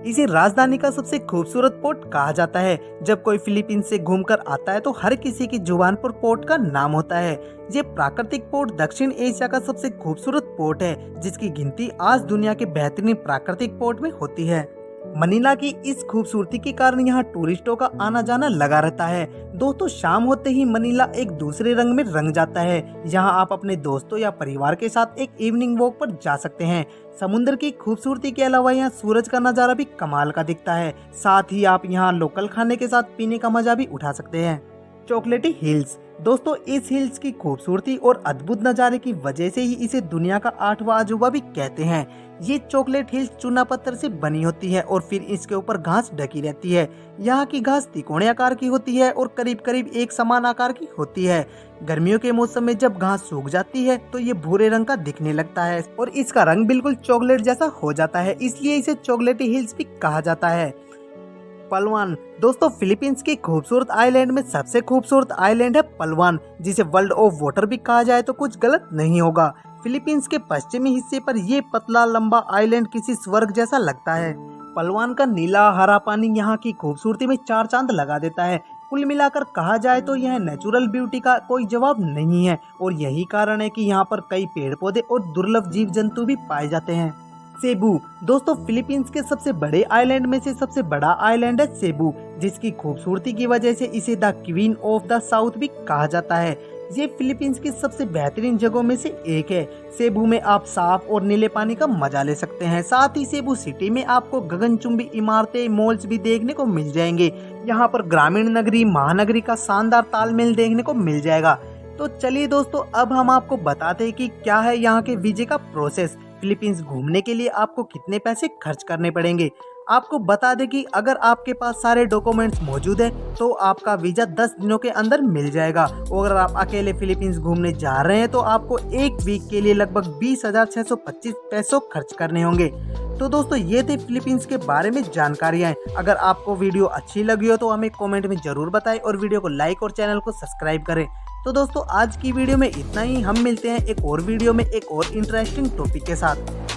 इसे राजधानी का सबसे खूबसूरत पोर्ट कहा जाता है। जब कोई फिलीपींस से घूमकर आता है तो हर किसी की जुबान पर पोर्ट का नाम होता है। ये प्राकृतिक पोर्ट दक्षिण एशिया का सबसे खूबसूरत पोर्ट है, जिसकी गिनती आज दुनिया के बेहतरीन प्राकृतिक पोर्ट में होती है। मनीला की इस खूबसूरती के कारण यहाँ टूरिस्टों का आना जाना लगा रहता है। दोस्तों शाम होते ही मनीला एक दूसरे रंग में रंग जाता है। यहाँ आप अपने दोस्तों या परिवार के साथ एक इवनिंग वॉक पर जा सकते हैं। समुद्र की खूबसूरती के अलावा यहाँ सूरज का नज़ारा भी कमाल का दिखता है। साथ ही आप यहाँ लोकल खाने के साथ पीने का मजा भी उठा सकते हैं। चॉकलेटी हिल्स। दोस्तों इस हिल्स की खूबसूरती और अद्भुत नज़ारे की वजह से ही इसे दुनिया का 8वां अजूबा भी कहते हैं। ये चॉकलेट हिल्स चूना पत्थर से बनी होती है और फिर इसके ऊपर घास ढकी रहती है। यहाँ की घास तिकोने आकार की होती है और करीब करीब एक समान आकार की होती है। गर्मियों के मौसम में जब घास सूख जाती है तो ये भूरे रंग का दिखने लगता है और इसका रंग बिल्कुल चॉकलेट जैसा हो जाता है, इसलिए इसे चॉकलेटी हिल्स भी कहा जाता है। पलवान। दोस्तों फिलीपींस की खूबसूरत आइलैंड में सबसे खूबसूरत आइलैंड है पलवान, जिसे वर्ल्ड ऑफ वाटर भी कहा जाए तो कुछ गलत नहीं होगा। फिलीपींस के पश्चिमी हिस्से पर यह पतला लंबा आइलैंड किसी स्वर्ग जैसा लगता है। पलवान का नीला हरा पानी यहाँ की खूबसूरती में 4 चांद लगा देता है। कुल मिलाकर कहा जाए तो यह नेचुरल ब्यूटी का कोई जवाब नहीं है और यही कारण है कि यहाँ पर कई पेड़ पौधे और दुर्लभ जीव जंतु भी पाए जाते हैं। सेबू। दोस्तों फिलीपींस के सबसे बड़े आइलैंड में से सबसे बड़ा आइलैंड है सेबू, जिसकी खूबसूरती की वजह से इसे the queen of the south भी कहा जाता है। ये फिलीपींस की सबसे बेहतरीन जगहों में से एक है। सेबू में आप साफ और नीले पानी का मजा ले सकते हैं। साथ ही सेबू सिटी में आपको गगनचुंबी इमारतें, मॉल्स भी देखने को मिल जाएंगे। यहाँ पर ग्रामीण नगरी महानगरी का शानदार तालमेल देखने को मिल जाएगा। तो चलिए दोस्तों, अब हम आपको बताते हैं कि क्या है यहाँ के वीजे का प्रोसेस। फिलीपींस घूमने के लिए आपको कितने पैसे खर्च करने पड़ेंगे। आपको बता दें कि अगर आपके पास सारे डॉक्यूमेंट्स मौजूद हैं तो आपका वीज़ा 10 दिनों के अंदर मिल जाएगा। और अगर आप अकेले फिलीपींस घूमने जा रहे हैं तो आपको एक वीक के लिए लगभग 20,625 पैसों खर्च करने होंगे। तो दोस्तों ये थे फिलीपींस के बारे में जानकारियाँ। अगर आपको वीडियो अच्छी लगी हो तो हमें कॉमेंट में ज़रूर बताएं और वीडियो को लाइक और चैनल को सब्सक्राइब करें। तो दोस्तों आज की वीडियो में इतना ही। हम मिलते हैं एक और वीडियो में एक और इंटरेस्टिंग टॉपिक के साथ।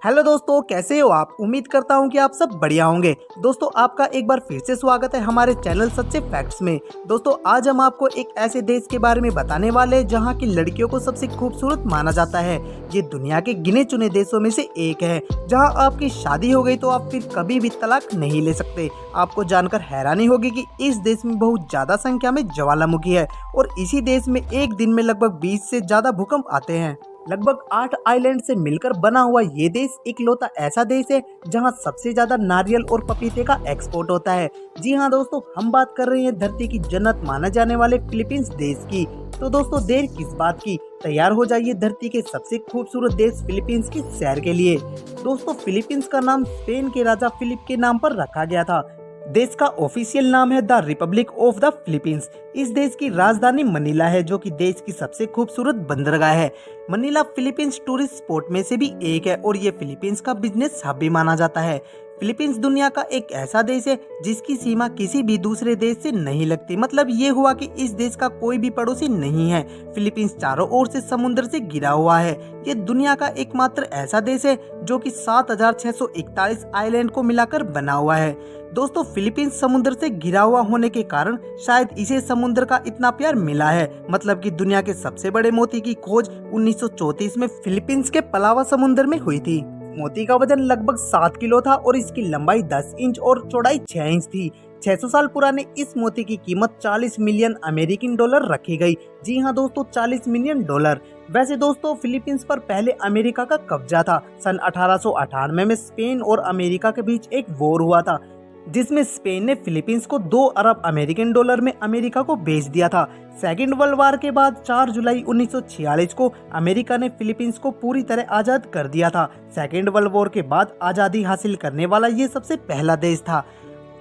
हेलो दोस्तों, कैसे हो आप। उम्मीद करता हूँ कि आप सब बढ़िया होंगे। दोस्तों, आपका एक बार फिर से स्वागत है हमारे चैनल सच्चे फैक्ट्स में। दोस्तों, आज हम आपको एक ऐसे देश के बारे में बताने वाले हैं जहाँ की लड़कियों को सबसे खूबसूरत माना जाता है। ये दुनिया के गिने चुने देशों में से एक है जहाँ आपकी शादी हो गई तो आप फिर कभी भी तलाक नहीं ले सकते। आपको जानकर हैरानी होगी कि इस देश में बहुत ज्यादा संख्या में ज्वालामुखी है और इसी देश में एक दिन में लगभग 20 से ज्यादा भूकंप आते हैं। लगभग 8 आइलैंड से मिलकर बना हुआ ये देश इकलौता ऐसा देश है जहां सबसे ज्यादा नारियल और पपीते का एक्सपोर्ट होता है। जी हाँ दोस्तों, हम बात कर रहे हैं धरती की जन्नत माना जाने वाले फिलीपींस देश की। तो दोस्तों, देर किस बात की, तैयार हो जाइए धरती के सबसे खूबसूरत देश फिलीपींस की सैर के लिए। दोस्तों, फिलीपींस का नाम स्पेन के राजा फिलिप के नाम पर रखा गया था। देश का ऑफिशियल नाम है the Republic of the Philippines. इस देश की राजधानी मनीला है जो कि देश की सबसे खूबसूरत बंदरगाह है। मनीला फिलीपींस टूरिस्ट स्पॉट में से भी एक है और ये फिलीपींस का बिजनेस हब भी माना जाता है। फिलीपींस दुनिया का एक ऐसा देश है जिसकी सीमा किसी भी दूसरे देश से नहीं लगती। मतलब ये हुआ कि इस देश का कोई भी पड़ोसी नहीं है। फिलीपींस चारों ओर से समुद्र से घिरा हुआ है। ये दुनिया का एकमात्र ऐसा देश है जो कि 7,641 आइलैंड को मिलाकर बना हुआ है। दोस्तों, फिलीपींस समुद्र से घिरा हुआ होने के कारण शायद इसे समुद्र का इतना प्यार मिला है। मतलब कि दुनिया के सबसे बड़े मोती की खोज 1934 में फिलीपींस के पलावा समुद्र में हुई थी। मोती का वजन लगभग 7 किलो था और इसकी लंबाई 10 इंच और चौड़ाई 6 इंच थी। 600 साल पुराने इस मोती की कीमत 40 मिलियन अमेरिकन डॉलर रखी गई। जी हाँ दोस्तों, 40 मिलियन डॉलर। वैसे दोस्तों, फिलीपींस पर पहले अमेरिका का कब्जा था। सन 1898 में स्पेन और अमेरिका के बीच एक वॉर हुआ था जिसमें स्पेन ने फिलीपींस को 2 अरब अमेरिकन डॉलर में अमेरिका को बेच दिया था। सेकेंड वर्ल्ड वार के बाद 4 जुलाई 1946 को अमेरिका ने फिलीपींस को पूरी तरह आजाद कर दिया था। सेकेंड वर्ल्ड वॉर के बाद आजादी हासिल करने वाला ये सबसे पहला देश था।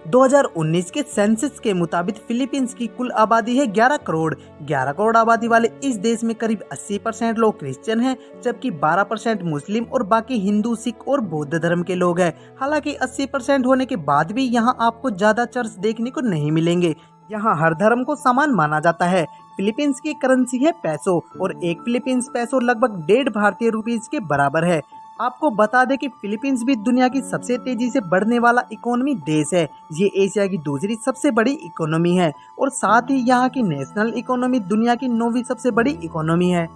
2019 के सेंसस के मुताबिक फिलीपींस की कुल आबादी है 11 करोड़। 11 करोड़ आबादी वाले इस देश में करीब 80% लोग क्रिश्चियन हैं, जबकि 12% मुस्लिम और बाकी हिंदू, सिख और बौद्ध धर्म के लोग हैं। हालांकि 80% होने के बाद भी यहाँ आपको ज्यादा चर्च देखने को नहीं मिलेंगे। यहाँ हर धर्म को समान माना जाता है। फिलीपींस की करेंसी है पैसो और एक फिलीपींस पैसो लगभग 1.5 भारतीय रुपीज के बराबर है। आपको बता दें कि फिलीपींस भी दुनिया की सबसे तेजी से बढ़ने वाला इकोनॉमी देश है। ये एशिया की दूसरी सबसे बड़ी इकोनॉमी है और साथ ही यहाँ की नेशनल इकोनॉमी दुनिया की 9वीं सबसे बड़ी इकोनॉमी है।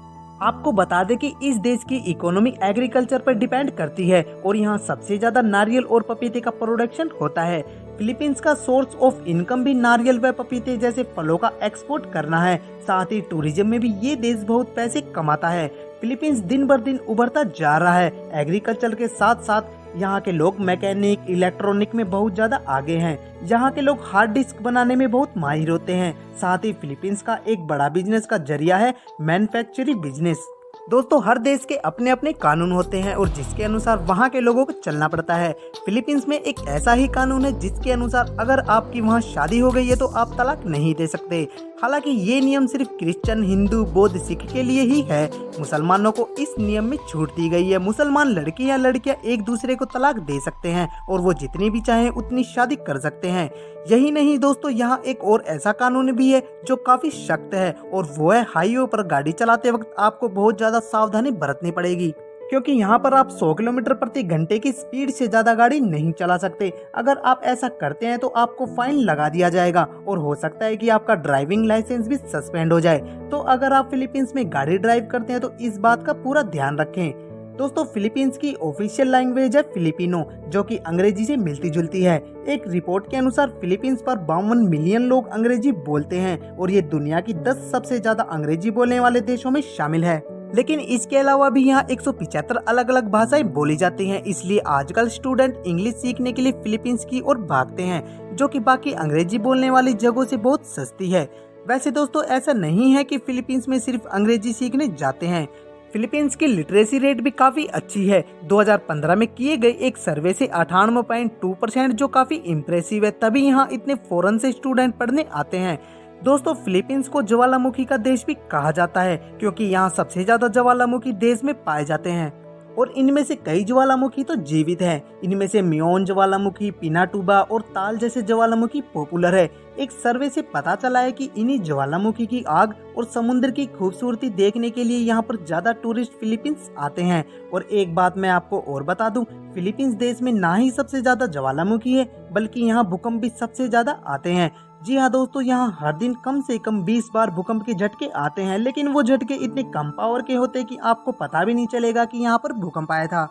आपको बता दें कि इस देश की इकोनॉमी एग्रीकल्चर पर डिपेंड करती है और यहाँ सबसे ज्यादा नारियल और पपीते का प्रोडक्शन होता है। फिलीपींस का सोर्स ऑफ इनकम भी नारियल व पपीते जैसे फलों का एक्सपोर्ट करना है। साथ ही टूरिज्म में भी ये देश बहुत पैसे कमाता है। फिलीपींस दिन बर दिन उभरता जा रहा है। एग्रीकल्चर के साथ साथ यहाँ के लोग मैकेनिक, इलेक्ट्रॉनिक में बहुत ज्यादा आगे हैं। यहाँ के लोग हार्ड डिस्क बनाने में बहुत माहिर होते हैं। साथ ही फिलीपींस का एक बड़ा बिजनेस का जरिया है मैन्युफैक्चरिंग बिजनेस। दोस्तों, हर देश के अपने अपने कानून होते हैं और जिसके अनुसार वहाँ के लोगों को चलना पड़ता है। फिलीपींस में एक ऐसा ही कानून है जिसके अनुसार अगर आपकी वहाँ शादी हो गई है तो आप तलाक नहीं दे सकते। हालांकि ये नियम सिर्फ क्रिश्चियन, हिंदू, बौद्ध, सिख के लिए ही है। मुसलमानों को इस नियम में छूट दी गई है। मुसलमान लड़के या लड़कियां एक दूसरे को तलाक दे सकते हैं और वो जितनी भी चाहें उतनी शादी कर सकते हैं। यही नहीं दोस्तों, यहाँ एक और ऐसा कानून भी है जो काफी सख्त है और वो है हाईवे पर गाड़ी चलाते वक्त आपको बहुत ज्यादा सावधानी बरतनी पड़ेगी, क्योंकि यहाँ पर आप 100 किलोमीटर प्रति घंटे की स्पीड से ज्यादा गाड़ी नहीं चला सकते। अगर आप ऐसा करते हैं तो आपको फाइन लगा दिया जाएगा और हो सकता है कि आपका ड्राइविंग लाइसेंस भी सस्पेंड हो जाए। तो अगर आप फिलीपींस में गाड़ी ड्राइव करते हैं तो इस बात का पूरा ध्यान रखें। दोस्तों, फिलीपींस की ऑफिशियल लैंग्वेज है फिलिपिनो, जो कि अंग्रेजी से मिलती जुलती है। एक रिपोर्ट के अनुसार फिलीपींस पर 52 मिलियन लोग अंग्रेजी बोलते हैं और ये दुनिया की 10 सबसे ज्यादा अंग्रेजी बोलने वाले देशों में शामिल है। लेकिन इसके अलावा भी यहाँ 175 अलग अलग भाषाएं बोली जाती हैं। इसलिए आजकल स्टूडेंट इंग्लिश सीखने के लिए फिलीपींस की ओर भागते हैं, जो कि बाकी अंग्रेजी बोलने वाली जगहों से बहुत सस्ती है। वैसे दोस्तों, ऐसा नहीं है कि फिलीपींस में सिर्फ अंग्रेजी सीखने जाते हैं। फिलीपींस की लिटरेसी रेट भी काफी अच्छी है। 2015 में किए गए एक सर्वे से 98.2%, जो काफी इम्प्रेसिव है। तभी यहाँ इतने फॉरेन से स्टूडेंट पढ़ने आते हैं। दोस्तों, फिलीपींस को ज्वालामुखी का देश भी कहा जाता है क्योंकि यहाँ सबसे ज्यादा ज्वालामुखी देश में पाए जाते हैं और इनमें से कई ज्वालामुखी तो जीवित हैं। इनमें से मियोन ज्वालामुखी, पिनाटुबा और ताल जैसे ज्वालामुखी पॉपुलर है। एक सर्वे से पता चला है कि इन्हीं ज्वालामुखी की आग और समुद्र की खूबसूरती देखने के लिए यहाँ पर ज्यादा टूरिस्ट फिलीपींस आते हैं। और एक बात मैं आपको और बता दूं, फिलीपींस देश में ना ही सबसे ज्यादा ज्वालामुखी है बल्कि यहाँ भूकंप भी सबसे ज्यादा आते हैं। जी हाँ दोस्तों, यहाँ हर दिन कम से कम 20 बार भूकंप के झटके आते हैं, लेकिन वो झटके इतने कम पावर के होते हैं कि आपको पता भी नहीं चलेगा कि यहाँ पर भूकंप आया था।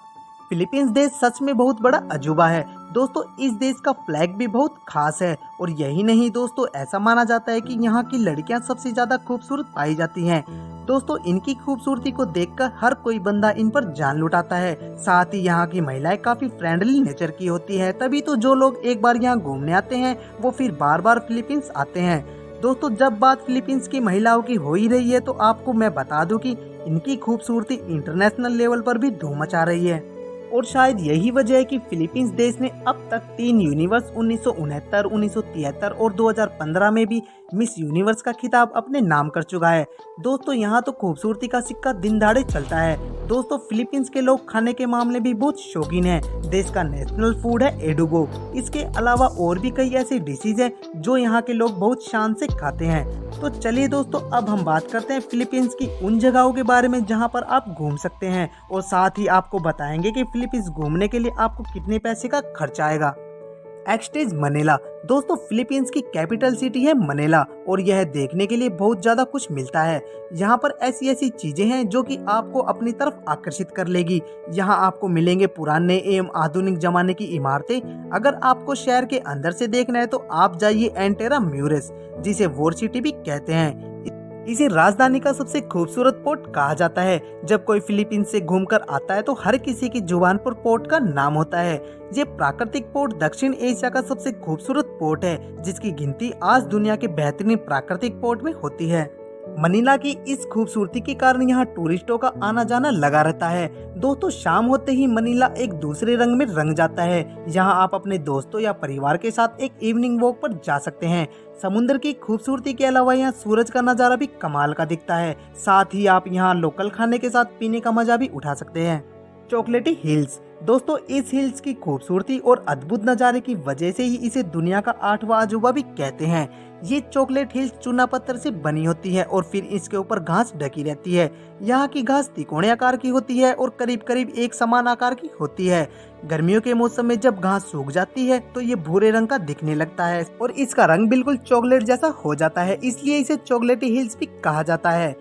फिलीपींस देश सच में बहुत बड़ा अजूबा है दोस्तों। इस देश का फ्लैग भी बहुत खास है और यही नहीं दोस्तों, ऐसा माना जाता है कि यहाँ की लड़कियाँ सबसे ज्यादा खूबसूरत पाई जाती हैं। दोस्तों इनकी खूबसूरती को देखकर हर कोई बंदा इन पर जान लुटाता है। साथ ही यहाँ की महिलाएं काफी फ्रेंडली नेचर की होती है, तभी तो जो लोग एक बार यहाँ घूमने आते हैं वो फिर बार बार फिलीपींस आते हैं। दोस्तों जब बात फिलीपींस की महिलाओं की हो ही रही है तो आपको मैं बता दूं कि इनकी खूबसूरती इंटरनेशनल लेवल पर भी धूम मचा रही है। और शायद यही वजह है कि फिलीपींस देश ने अब तक 3 यूनिवर्स 1969, 1973 और 2015 में भी मिस यूनिवर्स का खिताब अपने नाम कर चुका है। दोस्तों यहाँ तो खूबसूरती का सिक्का दिन दहाड़े चलता है। दोस्तों फिलीपींस के लोग खाने के मामले भी बहुत शौकीन हैं। देश का नेशनल फूड है एडुबो। इसके अलावा और भी कई ऐसी डिशेज हैं जो यहाँ के लोग बहुत शान से खाते हैं। तो चलिए दोस्तों, अब हम बात करते हैं फिलीपींस की उन जगहों के बारे में जहाँ पर आप घूम सकते हैं और साथ ही आपको बताएंगे कि फिलीपींस घूमने के लिए आपको कितने पैसे का खर्च आएगा। एक्सटेज मनीला। दोस्तों फिलीपींस की कैपिटल सिटी है मनीला और यह देखने के लिए बहुत ज्यादा कुछ मिलता है। यहाँ पर ऐसी ऐसी चीजें हैं जो कि आपको अपनी तरफ आकर्षित कर लेगी। यहाँ आपको मिलेंगे पुराने एवं आधुनिक जमाने की इमारतें। अगर आपको शहर के अंदर से देखना है तो आप जाइए एंटेरा म्यूरेस, जिसे वॉर सिटी भी कहते हैं। इसे राजधानी का सबसे खूबसूरत पोर्ट कहा जाता है। जब कोई फिलीपींस से घूमकर आता है तो हर किसी की जुबान पर पोर्ट का नाम होता है। ये प्राकृतिक पोर्ट दक्षिण एशिया का सबसे खूबसूरत पोर्ट है, जिसकी गिनती आज दुनिया के बेहतरीन प्राकृतिक पोर्ट में होती है। मनीला की इस खूबसूरती के कारण यहाँ टूरिस्टों का आना जाना लगा रहता है। दोस्तों शाम होते ही मनीला एक दूसरे रंग में रंग जाता है। यहाँ आप अपने दोस्तों या परिवार के साथ एक इवनिंग वॉक पर जा सकते हैं। समुद्र की खूबसूरती के अलावा यहाँ सूरज का नज़ारा भी कमाल का दिखता है। साथ ही आप यहाँ लोकल खाने के साथ पीने का मजा भी उठा सकते हैं। चॉकलेटी हिल्स। दोस्तों इस हिल्स की खूबसूरती और अद्भुत नज़ारे की वजह से ही इसे दुनिया का 8वां अजूबा भी कहते हैं। ये चॉकलेट हिल्स चूना पत्थर से बनी होती है और फिर इसके ऊपर घास ढकी रहती है। यहाँ की घास तिकोने आकार की होती है और करीब करीब एक समान आकार की होती है। गर्मियों के मौसम में जब घास सूख जाती है तो ये भूरे रंग का दिखने लगता है और इसका रंग बिल्कुल चॉकलेट जैसा हो जाता है, इसलिए इसे चॉकलेटी हिल्स भी कहा जाता है।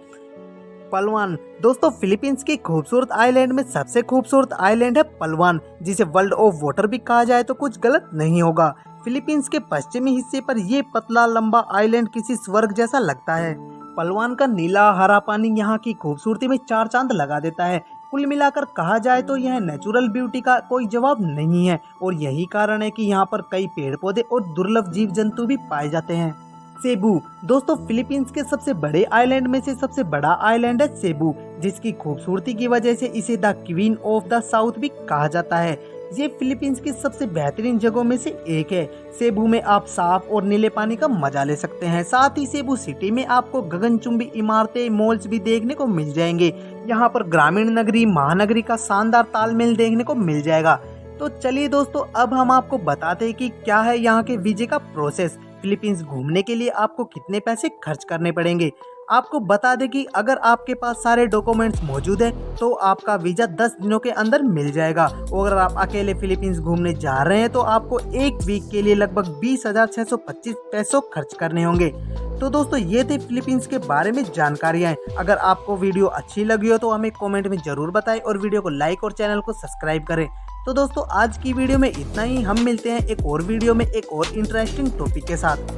पलवान। दोस्तों फिलीपींस की खूबसूरत आइलैंड में सबसे खूबसूरत आइलैंड है पलवान, जिसे वर्ल्ड ऑफ वाटर भी कहा जाए तो कुछ गलत नहीं होगा। फिलीपींस के पश्चिमी हिस्से पर ये पतला लंबा आइलैंड किसी स्वर्ग जैसा लगता है। पलवान का नीला हरा पानी यहाँ की खूबसूरती में 4 चांद लगा देता है। कुल मिलाकर कहा जाए तो यह नेचुरल ब्यूटी का कोई जवाब नहीं है और यही कारण है कि यहाँ पर कई पेड़ पौधे और दुर्लभ जीव जंतु भी पाए जाते हैं। सेबू। दोस्तों फिलीपींस के सबसे बड़े आइलैंड में से सबसे बड़ा आइलैंड है सेबू, जिसकी खूबसूरती की वजह से इसे the queen of the south भी कहा जाता है। ये फिलीपींस की सबसे बेहतरीन जगहों में से एक है। सेबू में आप साफ और नीले पानी का मजा ले सकते हैं। साथ ही सेबू सिटी में आपको गगनचुंबी इमारतें, मॉल्स भी देखने को मिल जाएंगे। यहाँ पर ग्रामीण नगरी महानगरी का शानदार तालमेल देखने को मिल जाएगा। तो चलिए दोस्तों, अब हम आपको बताते हैं कि क्या है यहाँ के वीजे का प्रोसेस। फिलीपींस घूमने के लिए आपको कितने पैसे खर्च करने पड़ेंगे। आपको बता दें कि अगर आपके पास सारे डॉक्यूमेंट्स मौजूद हैं तो आपका वीजा 10 दिनों के अंदर मिल जाएगा। और अगर आप अकेले फिलीपींस घूमने जा रहे हैं तो आपको एक वीक के लिए लगभग 20,625 पैसों खर्च करने होंगे। तो दोस्तों ये थे फिलीपींस के बारे में जानकारियाँ। अगर आपको वीडियो अच्छी लगी हो तो हमें कमेंट में जरूर बताएं और वीडियो को लाइक और चैनल को सब्सक्राइब करें। तो दोस्तों आज की वीडियो में इतना ही। हम मिलते हैं एक और वीडियो में एक और इंटरेस्टिंग टॉपिक के साथ।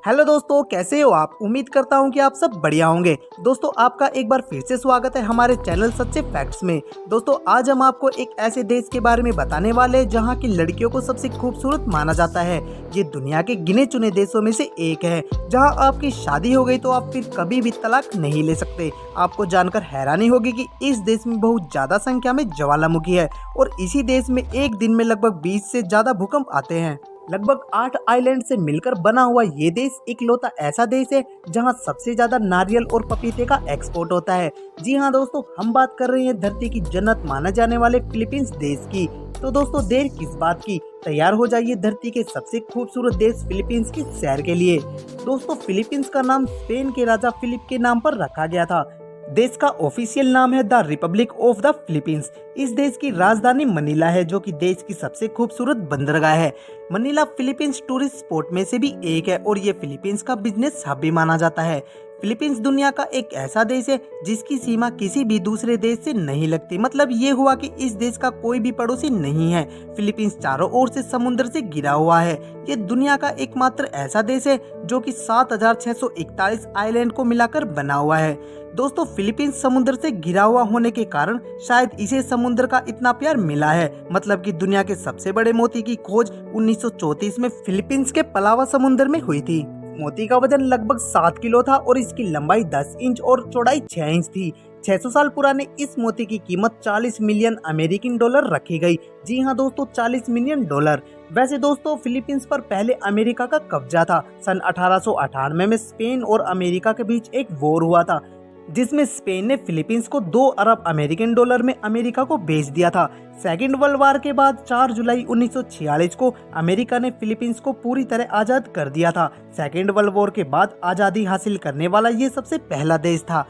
हेलो दोस्तों, कैसे हो आप। उम्मीद करता हूं कि आप सब बढ़िया होंगे। दोस्तों, आपका एक बार फिर से स्वागत है हमारे चैनल सच्चे फैक्ट्स में। दोस्तों, आज हम आपको एक ऐसे देश के बारे में बताने वाले हैं जहां की लड़कियों को सबसे खूबसूरत माना जाता है। ये दुनिया के गिने चुने देशों में से एक है जहां आपकी शादी हो गई तो आप फिर कभी भी तलाक नहीं ले सकते। आपको जानकर हैरानी होगी कि इस देश में बहुत ज्यादा संख्या में ज्वालामुखी है और इसी देश में एक दिन में लगभग 20 से ज्यादा भूकंप आते हैं। लगभग 8 आइलैंड से मिलकर बना हुआ ये देश इकलौता ऐसा देश है जहां सबसे ज्यादा नारियल और पपीते का एक्सपोर्ट होता है। जी हाँ दोस्तों, हम बात कर रहे हैं धरती की जन्नत माना जाने वाले फिलीपींस देश की। तो दोस्तों, देर किस बात की, तैयार हो जाइए धरती के सबसे खूबसूरत देश फिलीपींस की सैर के लिए। दोस्तों, फिलीपींस का नाम स्पेन के राजा फिलिप के नाम पर रखा गया था। देश का ऑफिशियल नाम है the Republic of the Philippines. इस देश की राजधानी मनीला है जो कि देश की सबसे खूबसूरत बंदरगाह है। मनीला फिलीपींस टूरिस्ट स्पॉट में से भी एक है और ये फिलीपींस का बिजनेस हब भी माना जाता है। फिलीपींस दुनिया का एक ऐसा देश है जिसकी सीमा किसी भी दूसरे देश से नहीं लगती। मतलब ये हुआ कि इस देश का कोई भी पड़ोसी नहीं है। फिलीपींस चारों ओर से समुद्र से घिरा हुआ है। ये दुनिया का एकमात्र ऐसा देश है जो कि 7,641 आइलैंड को मिलाकर बना हुआ है। दोस्तों, फिलीपींस समुद्र से घिरा हुआ होने के कारण शायद इसे समुद्र का इतना प्यार मिला है। मतलब कि दुनिया के सबसे बड़े मोती की खोज 1934 में फिलीपींस के पलावा समुद्र में हुई थी। मोती का वजन लगभग 7 किलो था और इसकी लंबाई 10 इंच और चौड़ाई 6 इंच थी। 600 साल पुराने इस मोती की कीमत 40 मिलियन अमेरिकन डॉलर रखी गई। जी हाँ दोस्तों, 40 मिलियन डॉलर। वैसे दोस्तों, फिलीपींस पर पहले अमेरिका का कब्जा था। सन 1898 में स्पेन और अमेरिका के बीच एक वॉर हुआ था जिसमें स्पेन ने फिलीपींस को 2 अरब अमेरिकन डॉलर में अमेरिका को बेच दिया था। सेकेंड वर्ल्ड वार के बाद 4 जुलाई 1946 को अमेरिका ने फिलीपींस को पूरी तरह आजाद कर दिया था। सेकेंड वर्ल्ड वॉर के बाद आजादी हासिल करने वाला ये सबसे पहला देश था।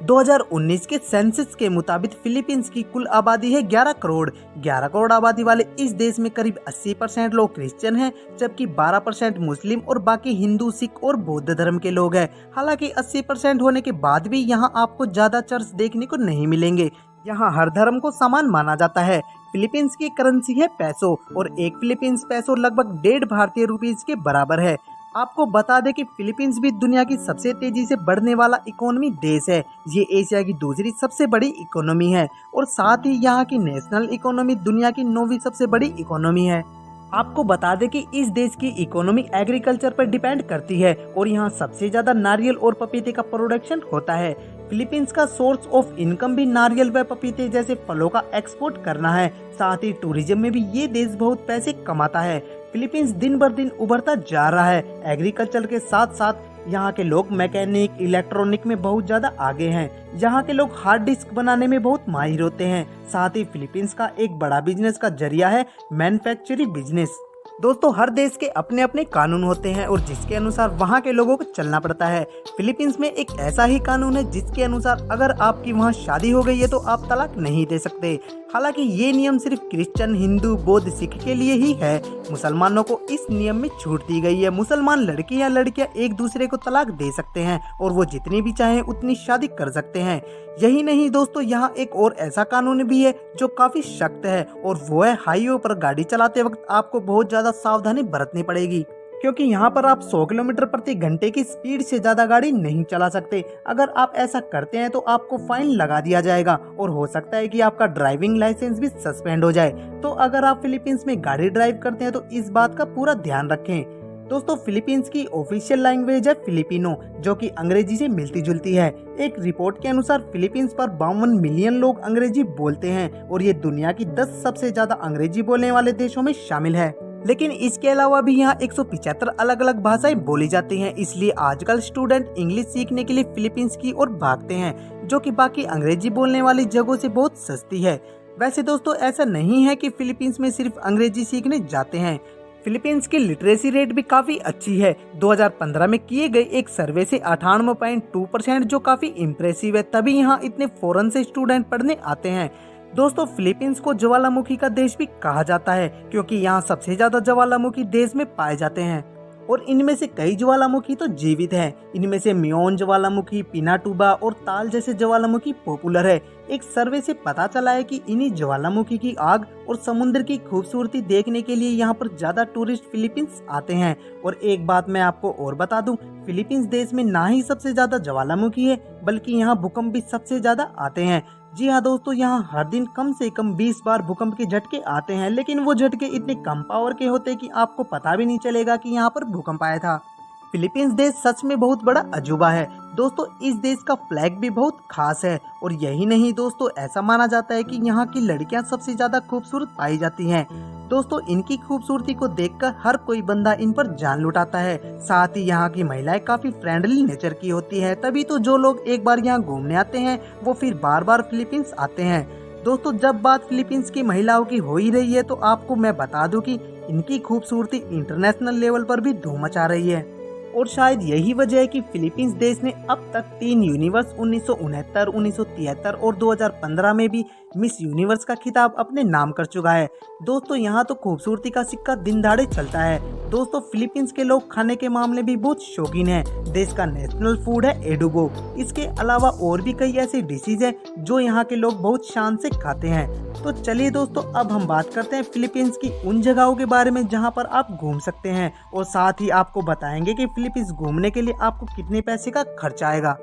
2019 के सेंसस के मुताबिक फिलीपींस की कुल आबादी है 11 करोड़। 11 करोड़ आबादी वाले इस देश में करीब 80% लोग क्रिश्चियन हैं, जबकि 12% मुस्लिम और बाकी हिंदू, सिख और बौद्ध धर्म के लोग हैं। हालांकि 80% होने के बाद भी यहाँ आपको ज्यादा चर्च देखने को नहीं मिलेंगे। यहाँ हर धर्म को समान माना जाता है। फिलीपींस की करेंसी है पैसो और एक फिलीपींस पैसो लगभग 1.5 भारतीय रुपीज के बराबर है। आपको बता दें कि फिलीपींस भी दुनिया की सबसे तेजी से बढ़ने वाला इकोनॉमी देश है। ये एशिया की दूसरी सबसे बड़ी इकोनॉमी है और साथ ही यहाँ की नेशनल इकोनॉमी दुनिया की 9वीं सबसे बड़ी इकोनॉमी है। आपको बता दें कि इस देश की इकोनॉमी एग्रीकल्चर पर डिपेंड करती है और यहाँ सबसे ज्यादा नारियल और पपीते का प्रोडक्शन होता है। फिलीपींस का सोर्स ऑफ इनकम भी नारियल व पपीते जैसे फलों का एक्सपोर्ट करना है। साथ ही टूरिज्म में भी ये देश बहुत पैसे कमाता है। फिलीपींस दिन बर दिन उभरता जा रहा है। एग्रीकल्चर के साथ साथ यहाँ के लोग मैकेनिक, इलेक्ट्रॉनिक में बहुत ज्यादा आगे हैं। यहाँ के लोग हार्ड डिस्क बनाने में बहुत माहिर होते हैं। साथ ही फिलीपींस का एक बड़ा बिजनेस का जरिया है मैन्युफैक्चरिंग बिजनेस। दोस्तों, हर देश के अपने अपने कानून होते हैं और जिसके अनुसार वहाँ के लोगों को चलना पड़ता है। फिलीपींस में एक ऐसा ही कानून है जिसके अनुसार अगर आपकी वहाँ शादी हो गई है तो आप तलाक नहीं दे सकते। हालांकि ये नियम सिर्फ क्रिश्चियन, हिंदू, बौद्ध, सिख के लिए ही है। मुसलमानों को इस नियम में छूट दी गई है। मुसलमान लड़के या लड़कियां एक दूसरे को तलाक दे सकते हैं और वो जितनी भी चाहें उतनी शादी कर सकते हैं। यही नहीं दोस्तों, यहाँ एक और ऐसा कानून भी है जो काफी सख्त है और वो है हाईवे पर गाड़ी चलाते वक्त आपको बहुत ज्यादा सावधानी बरतनी पड़ेगी, क्योंकि यहाँ पर आप 100 किलोमीटर प्रति घंटे की स्पीड से ज्यादा गाड़ी नहीं चला सकते। अगर आप ऐसा करते हैं तो आपको फाइन लगा दिया जाएगा और हो सकता है कि आपका ड्राइविंग लाइसेंस भी सस्पेंड हो जाए। तो अगर आप फिलीपींस में गाड़ी ड्राइव करते हैं तो इस बात का पूरा ध्यान रखें। दोस्तों, फिलीपींस की ऑफिशियल लैंग्वेज है फिलिपिनो, जो कि अंग्रेजी से मिलती जुलती है। एक रिपोर्ट के अनुसार फिलीपींस पर 52 मिलियन लोग अंग्रेजी बोलते हैं और ये दुनिया की 10 सबसे ज्यादा अंग्रेजी बोलने वाले देशों में शामिल है। लेकिन इसके अलावा भी यहाँ 175 अलग अलग भाषाएं बोली जाती हैं। इसलिए आजकल स्टूडेंट इंग्लिश सीखने के लिए फिलीपींस की ओर भागते हैं, जो कि बाकी अंग्रेजी बोलने वाली जगहों से बहुत सस्ती है। वैसे दोस्तों, ऐसा नहीं है कि फिलीपींस में सिर्फ अंग्रेजी सीखने जाते हैं। फिलीपींस की लिटरेसी रेट भी काफी अच्छी है। 2015 में किए गए एक सर्वे से 98.2%, जो काफी इम्प्रेसिव है। तभी यहाँ इतने फॉरेन से स्टूडेंट पढ़ने आते हैं। दोस्तों, फिलीपींस को ज्वालामुखी का देश भी कहा जाता है क्योंकि यहाँ सबसे ज्यादा ज्वालामुखी देश में पाए जाते हैं। और इनमें से कई ज्वालामुखी तो जीवित हैं। इनमें से मियोन ज्वालामुखी, पिनाटुबा और ताल जैसे ज्वालामुखी पॉपुलर है। एक सर्वे से पता चला है कि इन्हीं ज्वालामुखी की आग और समुद्र की खूबसूरती देखने के लिए यहाँ पर ज्यादा टूरिस्ट फिलीपींस आते हैं। और एक बात मैं आपको और बता दूं, फिलीपींस देश में ना ही सबसे ज्यादा ज्वालामुखी है बल्कि यहाँ भूकंप भी सबसे ज्यादा आते हैं। जी हाँ दोस्तों, यहाँ हर दिन कम से कम 20 बार भूकंप के झटके आते हैं, लेकिन वो झटके इतने कम पावर के होते हैं कि आपको पता भी नहीं चलेगा कि यहाँ पर भूकंप आया था। फिलीपींस देश सच में बहुत बड़ा अजूबा है दोस्तों। इस देश का फ्लैग भी बहुत खास है। और यही नहीं दोस्तों, ऐसा माना जाता है कि यहाँ की लड़कियाँ सबसे ज्यादा खूबसूरत पाई जाती हैं। दोस्तों, इनकी खूबसूरती को देखकर हर कोई बंदा इन पर जान लुटाता है। साथ ही यहाँ की महिलाएं काफी फ्रेंडली नेचर की होती है, तभी तो जो लोग एक बार यहाँ घूमने आते हैं वो फिर बार बार फिलीपींस आते हैं। दोस्तों, जब बात फिलीपींस की महिलाओं की हो ही रही है तो आपको मैं बता दूं कि इनकी खूबसूरती इंटरनेशनल लेवल पर भी धूम मचा रही है। और शायद यही वजह है कि फिलीपींस देश ने अब तक 3 यूनिवर्स 1969, 1973 और 2015 में भी मिस यूनिवर्स का खिताब अपने नाम कर चुका है। दोस्तों, यहाँ तो खूबसूरती का सिक्का दिन दहाड़े चलता है। दोस्तों, फिलीपींस के लोग खाने के मामले भी बहुत शौकीन हैं। देश का नेशनल फूड है एडुबो। इसके अलावा और भी कई ऐसी डिशेज हैं जो यहाँ के लोग बहुत शान से खाते हैं। तो चलिए दोस्तों, अब हम बात करते हैं फिलीपींस की उन जगहों के बारे में जहाँ पर आप घूम सकते हैं, और साथ ही आपको बताएंगे कि फिलीपींस घूमने के लिए आपको कितने पैसे का खर्चा आएगा।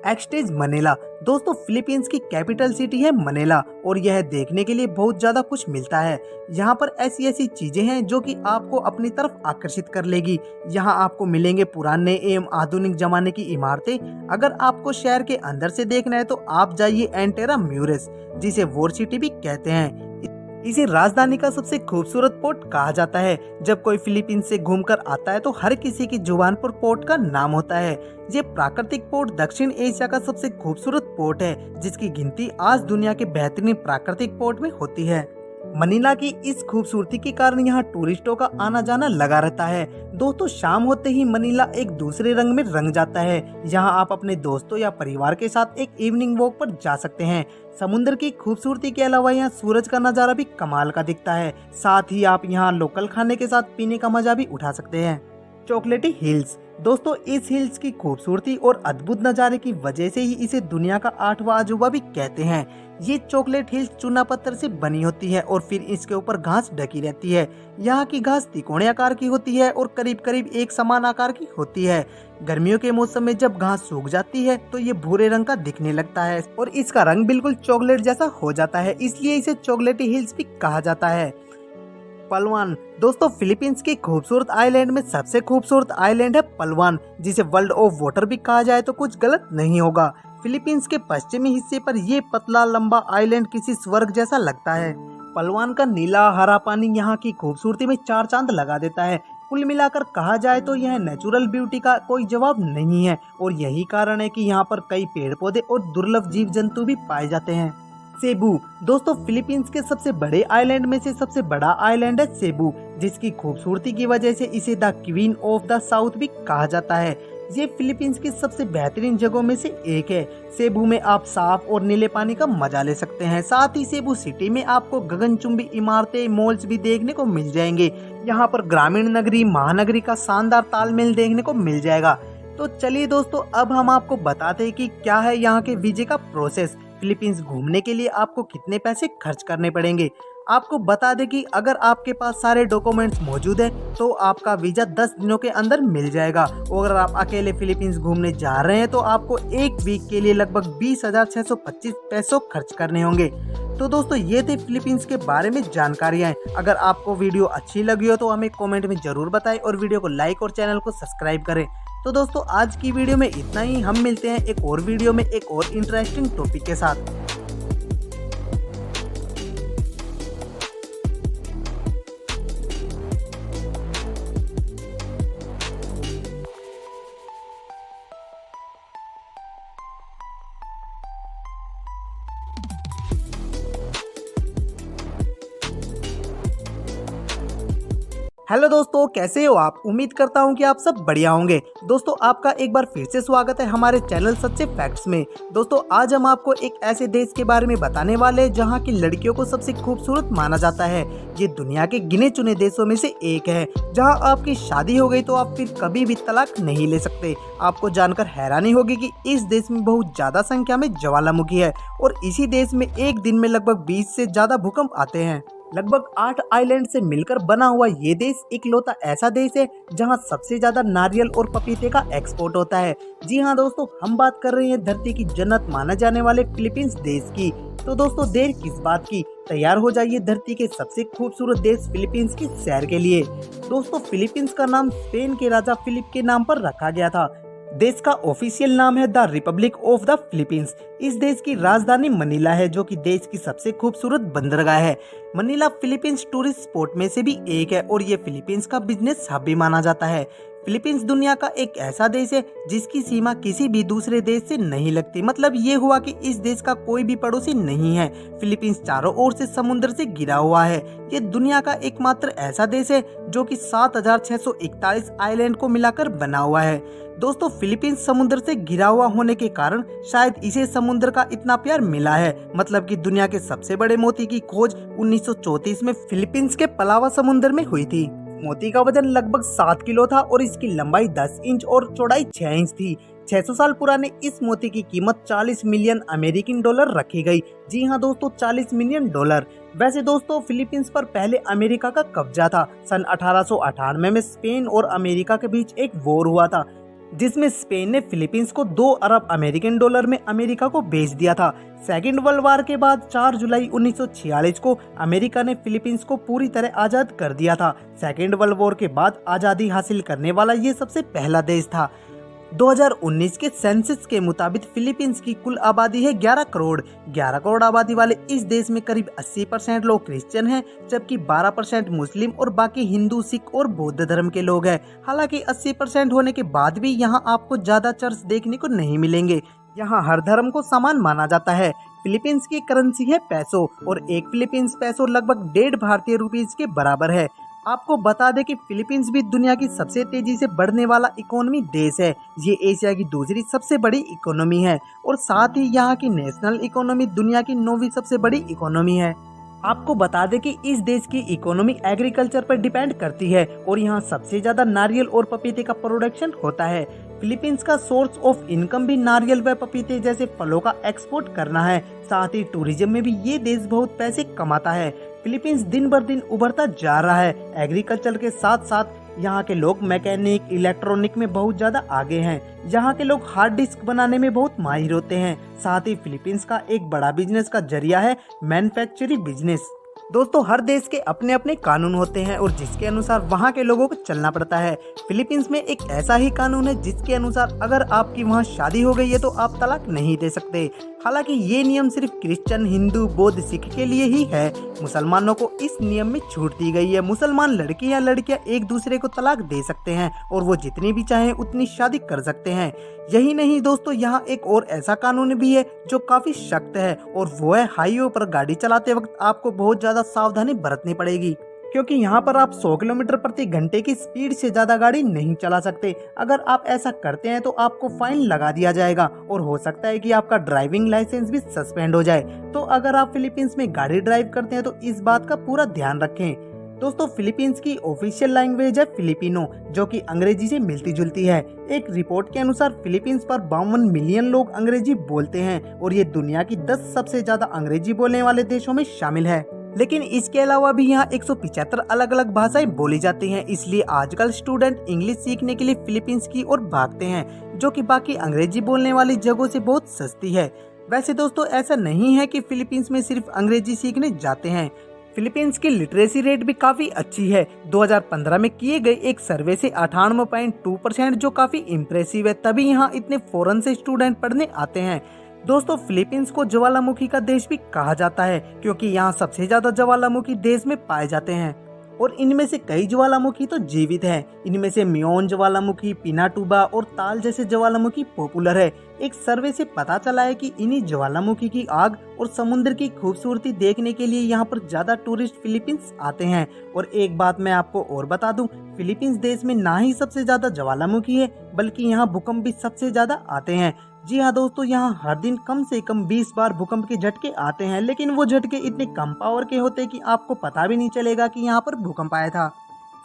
एक्सटेज मनीला। दोस्तों, फिलीपींस की कैपिटल सिटी है मनीला और यह देखने के लिए बहुत ज्यादा कुछ मिलता है। यहाँ पर ऐसी ऐसी चीजें हैं जो कि आपको अपनी तरफ आकर्षित कर लेगी। यहाँ आपको मिलेंगे पुराने एवं आधुनिक जमाने की इमारतें। अगर आपको शहर के अंदर से देखना है तो आप जाइए एंटेरा म्यूरेस, जिसे वॉर सिटी भी कहते हैं। इसे राजधानी का सबसे खूबसूरत पोर्ट कहा जाता है। जब कोई फिलीपींस से घूमकर आता है तो हर किसी की जुबान पर पोर्ट का नाम होता है। ये प्राकृतिक पोर्ट दक्षिण एशिया का सबसे खूबसूरत पोर्ट है, जिसकी गिनती आज दुनिया के बेहतरीन प्राकृतिक पोर्ट में होती है। मनीला की इस खूबसूरती के कारण यहाँ टूरिस्टों का आना जाना लगा रहता है। दोस्तों, शाम होते ही मनीला एक दूसरे रंग में रंग जाता है। यहाँ आप अपने दोस्तों या परिवार के साथ एक इवनिंग वॉक पर जा सकते हैं। समुद्र की खूबसूरती के अलावा यहाँ सूरज का नज़ारा भी कमाल का दिखता है। साथ ही आप यहाँ लोकल खाने के साथ पीने का मजा भी उठा सकते हैं। चॉकलेटी हिल्स। दोस्तों, इस हिल्स की खूबसूरती और अद्भुत नज़ारे की वजह से ही इसे दुनिया का 8वां अजूबा भी कहते हैं। ये चॉकलेट हिल्स चूना पत्थर से बनी होती है और फिर इसके ऊपर घास ढकी रहती है। यहाँ की घास तिकोने आकार की होती है और करीब करीब एक समान आकार की होती है। गर्मियों के मौसम में जब घास सूख जाती है तो ये भूरे रंग का दिखने लगता है और इसका रंग बिल्कुल चॉकलेट जैसा हो जाता है, इसलिए इसे चॉकलेटी हिल्स भी कहा जाता है। पलवान। दोस्तों, फिलीपींस की खूबसूरत आइलैंड में सबसे खूबसूरत आइलैंड है पलवान, जिसे वर्ल्ड ऑफ वाटर भी कहा जाए तो कुछ गलत नहीं होगा। फिलीपींस के पश्चिमी हिस्से पर ये पतला लंबा आइलैंड किसी स्वर्ग जैसा लगता है। पलवान का नीला हरा पानी यहाँ की खूबसूरती में 4 चांद लगा देता है। कुल मिलाकर कहा जाए तो यह नेचुरल ब्यूटी का कोई जवाब नहीं है और यही कारण है कि यहाँ पर कई पेड़ पौधे और दुर्लभ जीव जंतु भी पाए जाते हैं। सेबू। दोस्तों, फिलीपींस के सबसे बड़े आइलैंड में से सबसे बड़ा आइलैंड है सेबू, जिसकी खूबसूरती की वजह से इसे the queen of the south भी कहा जाता है। ये फिलीपींस की सबसे बेहतरीन जगहों में से एक है। सेबू में आप साफ और नीले पानी का मजा ले सकते हैं। साथ ही सेबू सिटी में आपको गगनचुंबी इमारतें, मॉल्स भी देखने को मिल जाएंगे। यहाँ पर ग्रामीण नगरी महानगरी का शानदार तालमेल देखने को मिल जाएगा। तो चलिए दोस्तों, अब हम आपको बताते हैं कि क्या है यहाँ के वीजे का प्रोसेस। फिलीपींस घूमने के लिए आपको कितने पैसे खर्च करने पड़ेंगे। आपको बता दें कि अगर आपके पास सारे डॉक्यूमेंट्स मौजूद हैं तो आपका वीज़ा 10 दिनों के अंदर मिल जाएगा। और अगर आप अकेले फिलीपींस घूमने जा रहे हैं तो आपको एक वीक के लिए लगभग 20,625 पैसों खर्च करने होंगे। तो दोस्तों, ये थे फिलीपींस के बारे में जानकारियाँ। अगर आपको वीडियो अच्छी लगी हो तो हमें कॉमेंट में ज़रूर बताएं और वीडियो को लाइक और चैनल को सब्सक्राइब करें। तो दोस्तों, आज की वीडियो में इतना ही। हम मिलते हैं एक और वीडियो में एक और इंटरेस्टिंग टॉपिक के साथ। हेलो दोस्तों, कैसे हो आप। उम्मीद करता हूँ कि आप सब बढ़िया होंगे। दोस्तों, आपका एक बार फिर से स्वागत है हमारे चैनल सच्चे फैक्ट्स में। दोस्तों, आज हम आपको एक ऐसे देश के बारे में बताने वाले हैं जहाँ की लड़कियों को सबसे खूबसूरत माना जाता है। ये दुनिया के गिने चुने देशों में से एक है जहाँ आपकी शादी हो गई तो आप फिर कभी भी तलाक नहीं ले सकते। आपको जानकर हैरानी होगी कि इस देश में बहुत ज्यादा संख्या में ज्वालामुखी है और इसी देश में एक दिन में लगभग 20 से ज्यादा भूकंप आते हैं। लगभग 8 आइलैंड से मिलकर बना हुआ ये देश इकलौता ऐसा देश है जहां सबसे ज्यादा नारियल और पपीते का एक्सपोर्ट होता है। जी हां दोस्तों, हम बात कर रहे हैं धरती की जन्नत माना जाने वाले फिलीपींस देश की। तो दोस्तों, देर किस बात की, तैयार हो जाइए धरती के सबसे खूबसूरत देश फिलीपींस की सैर के लिए। दोस्तों, फिलीपींस का नाम स्पेन के राजा फिलिप के नाम पर रखा गया था। देश का ऑफिशियल नाम है the Republic of the Philippines. इस देश की राजधानी मनीला है जो कि देश की सबसे खूबसूरत बंदरगाह है। मनीला फिलीपींस टूरिस्ट स्पॉट में से भी एक है और ये फिलीपींस का बिजनेस हब भी माना जाता है। फिलीपींस दुनिया का एक ऐसा देश है जिसकी सीमा किसी भी दूसरे देश से नहीं लगती। मतलब ये हुआ कि इस देश का कोई भी पड़ोसी नहीं है। फिलीपींस चारों ओर से समुद्र से घिरा हुआ है। ये दुनिया का एकमात्र ऐसा देश है जो कि 7,641 आइलैंड को मिलाकर बना हुआ है। दोस्तों, फिलीपींस समुद्र से घिरा हुआ होने के कारण शायद इसे समुद्र का इतना प्यार मिला है। मतलब कि दुनिया के सबसे बड़े मोती की खोज 1934 में फिलीपींस के पलावा समुद्र में हुई थी। मोती का वजन लगभग 7 किलो था और इसकी लंबाई 10 इंच और चौड़ाई 6 इंच थी। 600 साल पुराने इस मोती की कीमत 40 मिलियन अमेरिकन डॉलर रखी गई। जी हाँ दोस्तों, 40 मिलियन डॉलर। वैसे दोस्तों, फिलीपींस पर पहले अमेरिका का कब्जा था। सन 1898 में स्पेन और अमेरिका के बीच एक वॉर हुआ था जिसमें स्पेन ने फिलीपींस को 2 अरब अमेरिकन डॉलर में अमेरिका को बेच दिया था। सेकेंड वर्ल्ड वार के बाद 4 जुलाई 1946 को अमेरिका ने फिलीपींस को पूरी तरह आजाद कर दिया था। सेकेंड वर्ल्ड वॉर के बाद आजादी हासिल करने वाला ये सबसे पहला देश था। 2019 के सेंसस के मुताबिक फिलीपींस की कुल आबादी है 11 करोड़। 11 करोड़ आबादी वाले इस देश में करीब 80% लोग क्रिश्चियन हैं, जबकि 12% मुस्लिम और बाकी हिंदू, सिख और बौद्ध धर्म के लोग हैं। हालांकि 80% होने के बाद भी यहाँ आपको ज्यादा चर्च देखने को नहीं मिलेंगे। यहाँ हर धर्म को समान माना जाता है। फिलीपींस की करेंसी है पैसो और एक फिलीपींस पैसो लगभग 1.5 भारतीय रुपीज के बराबर है। आपको बता दें कि फिलीपींस भी दुनिया की सबसे तेजी से बढ़ने वाला इकोनॉमी देश है। ये एशिया की दूसरी सबसे बड़ी इकोनॉमी है और साथ ही यहाँ की नेशनल इकोनॉमी दुनिया की 9वीं सबसे बड़ी इकोनॉमी है। आपको बता दें कि इस देश की इकोनॉमी एग्रीकल्चर पर डिपेंड करती है और यहाँ सबसे ज्यादा नारियल और पपीते का प्रोडक्शन होता है। फिलीपींस का सोर्स ऑफ इनकम भी नारियल व पपीते जैसे फलों का एक्सपोर्ट करना है। साथ ही टूरिज्म में भी ये देश बहुत पैसे कमाता है। फिलीपींस दिन बर दिन उभरता जा रहा है। एग्रीकल्चर के साथ साथ यहाँ के लोग मैकेनिक, इलेक्ट्रॉनिक में बहुत ज्यादा आगे हैं। यहाँ के लोग हार्ड डिस्क बनाने में बहुत माहिर होते हैं। साथ ही फिलीपींस का एक बड़ा बिजनेस का जरिया है मैन्युफैक्चरिंग बिजनेस। दोस्तों, हर देश के अपने अपने कानून होते हैं और जिसके अनुसार वहाँ के लोगों को चलना पड़ता है। फिलीपींस में एक ऐसा ही कानून है जिसके अनुसार अगर आपकी वहाँ शादी हो गई है तो आप तलाक नहीं दे सकते। हालांकि ये नियम सिर्फ क्रिश्चियन, हिंदू, बौद्ध, सिख के लिए ही है। मुसलमानों को इस नियम में छूट दी गई है। मुसलमान लड़के या लड़कियां एक दूसरे को तलाक दे सकते हैं और वो जितनी भी चाहे उतनी शादी कर सकते हैं। यही नहीं दोस्तों, यहाँ एक और ऐसा कानून भी है जो काफी सख्त है और वो है हाईवे पर गाड़ी चलाते वक्त आपको बहुत ज्यादा सावधानी बरतनी पड़ेगी, क्योंकि यहाँ पर आप 100 किलोमीटर प्रति घंटे की स्पीड से ज्यादा गाड़ी नहीं चला सकते। अगर आप ऐसा करते हैं तो आपको फाइन लगा दिया जाएगा और हो सकता है कि आपका ड्राइविंग लाइसेंस भी सस्पेंड हो जाए। तो अगर आप फिलीपींस में गाड़ी ड्राइव करते हैं तो इस बात का पूरा ध्यान रखें। दोस्तों, फिलीपींस की ऑफिशियल लैंग्वेज है फिलिपिनो, जो कि अंग्रेजी से मिलती जुलती है। एक रिपोर्ट के अनुसार फिलीपींस पर 52 मिलियन लोग अंग्रेजी बोलते हैं और ये दुनिया की 10 सबसे ज्यादा अंग्रेजी बोलने वाले देशों में शामिल है। लेकिन इसके अलावा भी यहाँ 175 अलग अलग भाषाएं बोली जाती हैं। इसलिए आजकल स्टूडेंट इंग्लिश सीखने के लिए फिलीपींस की ओर भागते हैं, जो कि बाकी अंग्रेजी बोलने वाली जगहों से बहुत सस्ती है। वैसे दोस्तों, ऐसा नहीं है कि फिलीपींस में सिर्फ अंग्रेजी सीखने जाते हैं। फिलीपींस की लिटरेसी रेट भी काफी अच्छी है। 2015 में किए गए एक सर्वे से 98.2%, जो काफी इम्प्रेसिव है। तभी यहाँ इतने फॉरेन से स्टूडेंट पढ़ने आते हैं। दोस्तों, फिलीपींस को ज्वालामुखी का देश भी कहा जाता है क्योंकि यहाँ सबसे ज्यादा ज्वालामुखी देश में पाए जाते हैं। और इनमें से कई ज्वालामुखी तो जीवित हैं। इनमें से म्योन ज्वालामुखी, पिनाटुबा और ताल जैसे ज्वालामुखी पॉपुलर है। एक सर्वे से पता चला है कि इन्हीं ज्वालामुखी की आग और समुद्र की खूबसूरती देखने के लिए यहाँ पर ज्यादा टूरिस्ट फिलीपींस आते हैं। और एक बात मैं आपको और बता दूं, फिलीपींस देश में ना ही सबसे ज्यादा ज्वालामुखी है बल्कि यहाँ भूकंप भी सबसे ज्यादा आते हैं। जी हाँ दोस्तों, यहाँ हर दिन कम से कम 20 बार भूकंप के झटके आते हैं, लेकिन वो झटके इतने कम पावर के होते हैं कि आपको पता भी नहीं चलेगा कि यहाँ पर भूकंप आया था।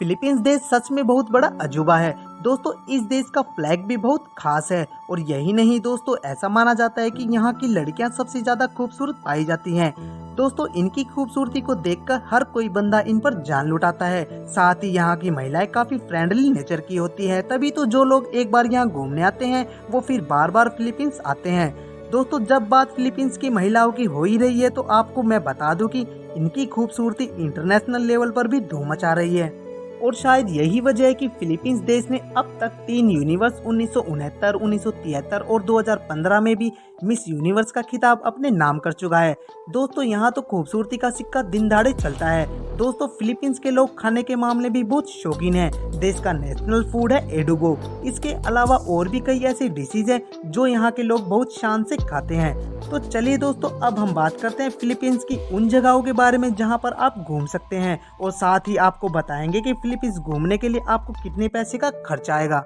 फिलीपींस देश सच में बहुत बड़ा अजूबा है दोस्तों। इस देश का फ्लैग भी बहुत खास है। और यही नहीं दोस्तों, ऐसा माना जाता है कि यहाँ की लड़कियाँ सबसे ज्यादा खूबसूरत पाई जाती हैं। दोस्तों, इनकी खूबसूरती को देखकर हर कोई बंदा इन पर जान लुटाता है। साथ ही यहाँ की महिलाएं काफी फ्रेंडली नेचर की होती है, तभी तो जो लोग एक बार यहाँ घूमने आते हैं वो फिर बार बार फिलीपींस आते हैं। दोस्तों, जब बात फिलीपींस की महिलाओं की हो ही रही है तो आपको मैं बता दूं कि इनकी खूबसूरती इंटरनेशनल लेवल पर भी धूम मचा रही है। और शायद यही वजह है कि फिलीपींस देश ने अब तक 3 यूनिवर्स 1969, 1973 और 2015 में भी मिस यूनिवर्स का खिताब अपने नाम कर चुका है। दोस्तों, यहाँ तो खूबसूरती का सिक्का दिन दहाड़े चलता है। दोस्तों, फिलीपींस के लोग खाने के मामले भी बहुत शौकीन हैं। देश का नेशनल फूड है एडुगो। इसके अलावा और भी कई ऐसी डिशेज हैं जो यहाँ के लोग बहुत शान से खाते हैं। तो चलिए दोस्तों, अब हम बात करते हैं फिलीपींस की उन जगहों के बारे में जहाँ पर आप घूम सकते हैं, और साथ ही आपको बताएंगे कि फिलीपींस घूमने के लिए आपको कितने पैसे का खर्च आएगा।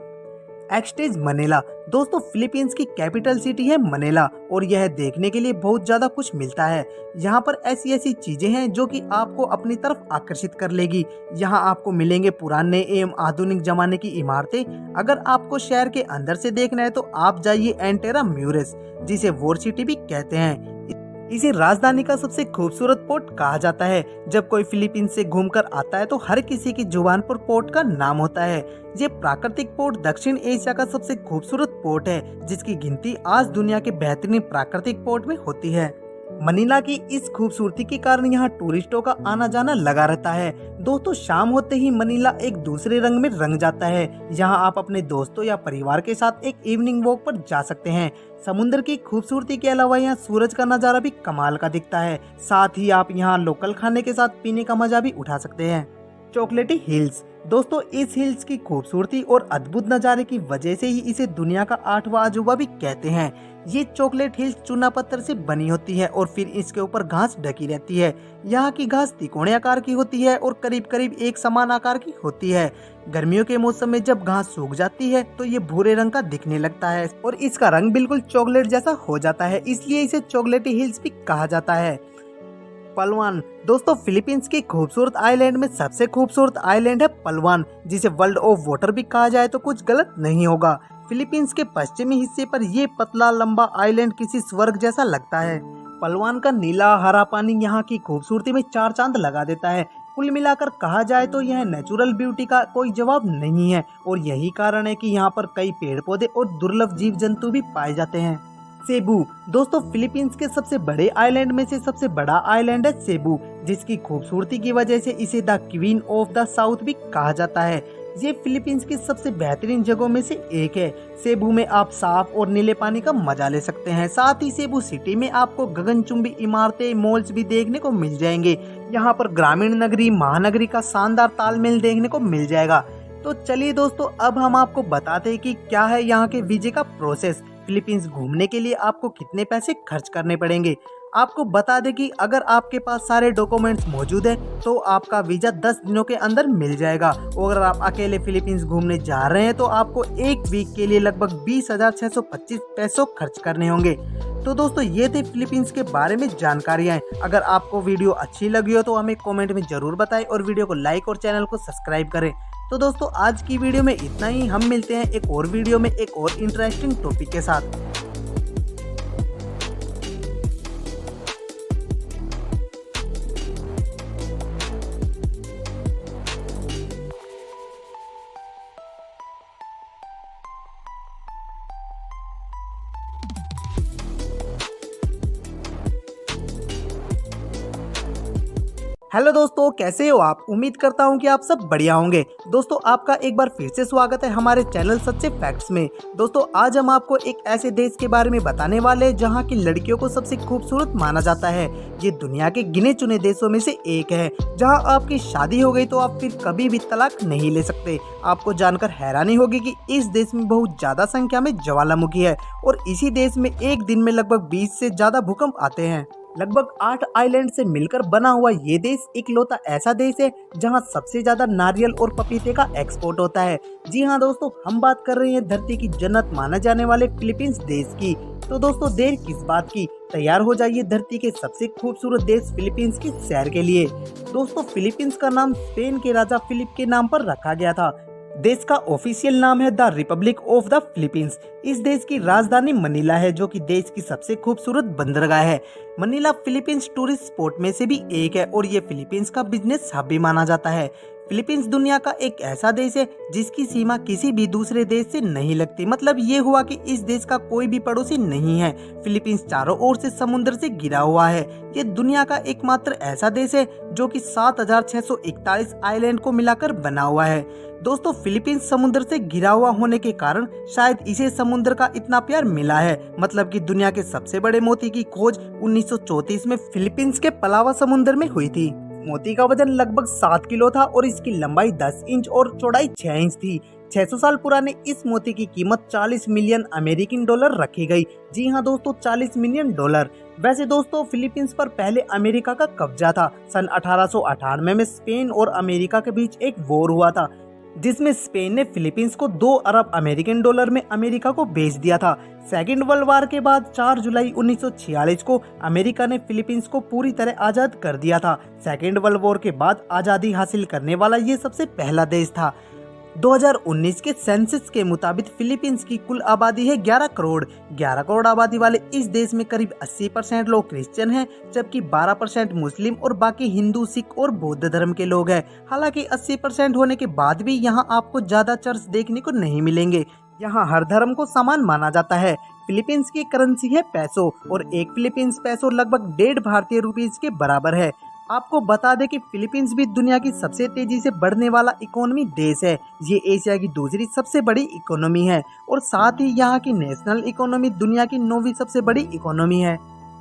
एक्सटेज मनीला। दोस्तों, फिलीपींस की कैपिटल सिटी है मनीला और यह देखने के लिए बहुत ज्यादा कुछ मिलता है। यहाँ पर ऐसी ऐसी चीजें हैं जो कि आपको अपनी तरफ आकर्षित कर लेगी। यहाँ आपको मिलेंगे पुराने एवं आधुनिक जमाने की इमारतें। अगर आपको शहर के अंदर से देखना है तो आप जाइए एंटेरा म्यूरेस, जिसे वॉर सिटी भी कहते हैं। इसे राजधानी का सबसे खूबसूरत पोर्ट कहा जाता है। जब कोई फिलीपींस से घूमकर आता है तो हर किसी की जुबान पर पोर्ट का नाम होता है। ये प्राकृतिक पोर्ट दक्षिण एशिया का सबसे खूबसूरत पोर्ट है, जिसकी गिनती आज दुनिया के बेहतरीन प्राकृतिक पोर्ट में होती है। मनीला की इस खूबसूरती के कारण यहाँ टूरिस्टों का आना जाना लगा रहता है। दोस्तों, शाम होते ही मनीला एक दूसरे रंग में रंग जाता है। यहाँ आप अपने दोस्तों या परिवार के साथ एक इवनिंग वॉक पर जा सकते हैं। समुद्र की खूबसूरती के अलावा यहाँ सूरज का नज़ारा भी कमाल का दिखता है। साथ ही आप यहाँ लोकल खाने के साथ पीने का मजा भी उठा सकते हैं। चॉकलेटी हिल्स। दोस्तों, इस हिल्स की खूबसूरती और अद्भुत नज़ारे की वजह से ही इसे दुनिया का 8वां अजूबा भी कहते हैं। ये चॉकलेट हिल्स चूना पत्थर से बनी होती है और फिर इसके ऊपर घास ढकी रहती है। यहाँ की घास तिकोने आकार की होती है और करीब करीब एक समान आकार की होती है। गर्मियों के मौसम में जब घास सूख जाती है तो ये भूरे रंग का दिखने लगता है और इसका रंग बिल्कुल चॉकलेट जैसा हो जाता है, इसलिए इसे चॉकलेटी हिल्स भी कहा जाता है। पलवान। दोस्तों, फिलीपींस की खूबसूरत आइलैंड में सबसे खूबसूरत आइलैंड है पलवान, जिसे वर्ल्ड ऑफ वाटर भी कहा जाए तो कुछ गलत नहीं होगा। फिलीपींस के पश्चिमी हिस्से पर ये पतला लंबा आइलैंड किसी स्वर्ग जैसा लगता है। पलवान का नीला हरा पानी यहाँ की खूबसूरती में 4 चांद लगा देता है। कुल मिलाकर कहा जाए तो यह नेचुरल ब्यूटी का कोई जवाब नहीं है और यही कारण है कि यहाँ पर कई पेड़ पौधे और दुर्लभ जीव जंतु भी पाए जाते हैं। सेबू। दोस्तों, फिलीपींस के सबसे बड़े आइलैंड में से सबसे बड़ा आइलैंड है सेबू, जिसकी खूबसूरती की वजह से इसे the queen of the south भी कहा जाता है। ये फिलीपींस की सबसे बेहतरीन जगहों में से एक है। सेबू में आप साफ और नीले पानी का मजा ले सकते हैं। साथ ही सेबू सिटी में आपको गगनचुंबी इमारतें, मॉल्स भी देखने को मिल जाएंगे। यहाँ पर ग्रामीण नगरी महानगरी का शानदार तालमेल देखने को मिल जाएगा। तो चलिए दोस्तों, अब हम आपको बताते हैं कि क्या है यहाँ के वीजे का प्रोसेस। फिलीपींस घूमने के लिए आपको कितने पैसे खर्च करने पड़ेंगे। आपको बता दें कि अगर आपके पास सारे डॉक्यूमेंट्स मौजूद हैं तो आपका वीजा 10 दिनों के अंदर मिल जाएगा। और अगर आप अकेले फिलीपींस घूमने जा रहे हैं तो आपको एक वीक के लिए लगभग 20,625 पैसों खर्च करने होंगे। तो दोस्तों, ये थे फिलीपींस के बारे में जानकारियाँ। अगर आपको वीडियो अच्छी लगी हो तो हमें कमेंट में जरूर बताएं और वीडियो को लाइक और चैनल को सब्सक्राइब करें। तो दोस्तों, आज की वीडियो में इतना ही। हम मिलते हैं एक और वीडियो में एक और इंटरेस्टिंग टॉपिक के साथ। हेलो दोस्तों, कैसे हो आप। उम्मीद करता हूँ कि आप सब बढ़िया होंगे। दोस्तों, आपका एक बार फिर से स्वागत है हमारे चैनल सच्चे फैक्ट्स में। दोस्तों, आज हम आपको एक ऐसे देश के बारे में बताने वाले हैं जहाँ की लड़कियों को सबसे खूबसूरत माना जाता है। ये दुनिया के गिने चुने देशों में से एक है जहाँ आपकी शादी हो गई तो आप फिर कभी भी तलाक नहीं ले सकते। आपको जानकर हैरानी होगी कि इस देश में बहुत ज्यादा संख्या में ज्वालामुखी है और इसी देश में एक दिन में लगभग 20 से ज्यादा भूकंप आते हैं। लगभग 8 आइलैंड से मिलकर बना हुआ ये देश इकलौता ऐसा देश है जहां सबसे ज्यादा नारियल और पपीते का एक्सपोर्ट होता है। जी हाँ दोस्तों, हम बात कर रहे हैं धरती की जन्नत माना जाने वाले फिलीपींस देश की। तो दोस्तों, देर किस बात की, तैयार हो जाइए धरती के सबसे खूबसूरत देश फिलीपींस की सैर के लिए। दोस्तों, फिलीपींस का नाम स्पेन के राजा फिलिप के नाम पर रखा गया था। देश का ऑफिशियल नाम है the Republic of the Philippines. इस देश की राजधानी मनीला है जो कि देश की सबसे खूबसूरत बंदरगाह है। मनीला फिलीपींस टूरिस्ट स्पॉट में से भी एक है और ये फिलीपींस का बिजनेस हब भी माना जाता है। फिलीपींस दुनिया का एक ऐसा देश है जिसकी सीमा किसी भी दूसरे देश से नहीं लगती। मतलब ये हुआ कि इस देश का कोई भी पड़ोसी नहीं है। फिलीपींस चारों ओर से समुद्र से घिरा हुआ है। ये दुनिया का एकमात्र ऐसा देश है जो कि 7,641 आइलैंड को मिलाकर बना हुआ है। दोस्तों, फिलीपींस समुद्र से घिरा हुआ होने के कारण शायद इसे समुद्र का इतना प्यार मिला है। मतलब कि दुनिया के सबसे बड़े मोती की खोज 1934 में फिलीपींस के पलावा समुद्र में हुई थी। मोती का वजन लगभग 7 किलो था और इसकी लंबाई 10 इंच और चौड़ाई 6 इंच थी। 600 साल पुराने इस मोती की कीमत 40 मिलियन अमेरिकन डॉलर रखी गई। जी हाँ दोस्तों, 40 मिलियन डॉलर। वैसे दोस्तों, फिलीपींस पर पहले अमेरिका का कब्जा था। सन 1898 में स्पेन और अमेरिका के बीच एक वॉर हुआ था जिसमें स्पेन ने फिलीपींस को 2 अरब अमेरिकन डॉलर में अमेरिका को बेच दिया था। सेकेंड वर्ल्ड वार के बाद 4 जुलाई 1946 को अमेरिका ने फिलीपींस को पूरी तरह आजाद कर दिया था। सेकेंड वर्ल्ड वॉर के बाद आजादी हासिल करने वाला ये सबसे पहला देश था। 2019 के सेंसस के मुताबिक फिलीपींस की कुल आबादी है 11 करोड़। 11 करोड़ आबादी वाले इस देश में करीब 80% लोग क्रिश्चियन हैं, जबकि 12% मुस्लिम और बाकी हिंदू, सिख और बौद्ध धर्म के लोग हैं। हालांकि 80% होने के बाद भी यहाँ आपको ज्यादा चर्च देखने को नहीं मिलेंगे। यहाँ हर धर्म को समान माना जाता है। फिलीपींस की करेंसी है पैसो और एक फिलीपींस पैसो लगभग 1.5 भारतीय रुपीज के बराबर है। आपको बता दें कि फिलीपींस भी दुनिया की सबसे तेजी से बढ़ने वाला इकोनॉमी देश है। ये एशिया की दूसरी सबसे बड़ी इकोनॉमी है और साथ ही यहाँ की नेशनल इकोनॉमी दुनिया की 9वीं सबसे बड़ी इकोनॉमी है।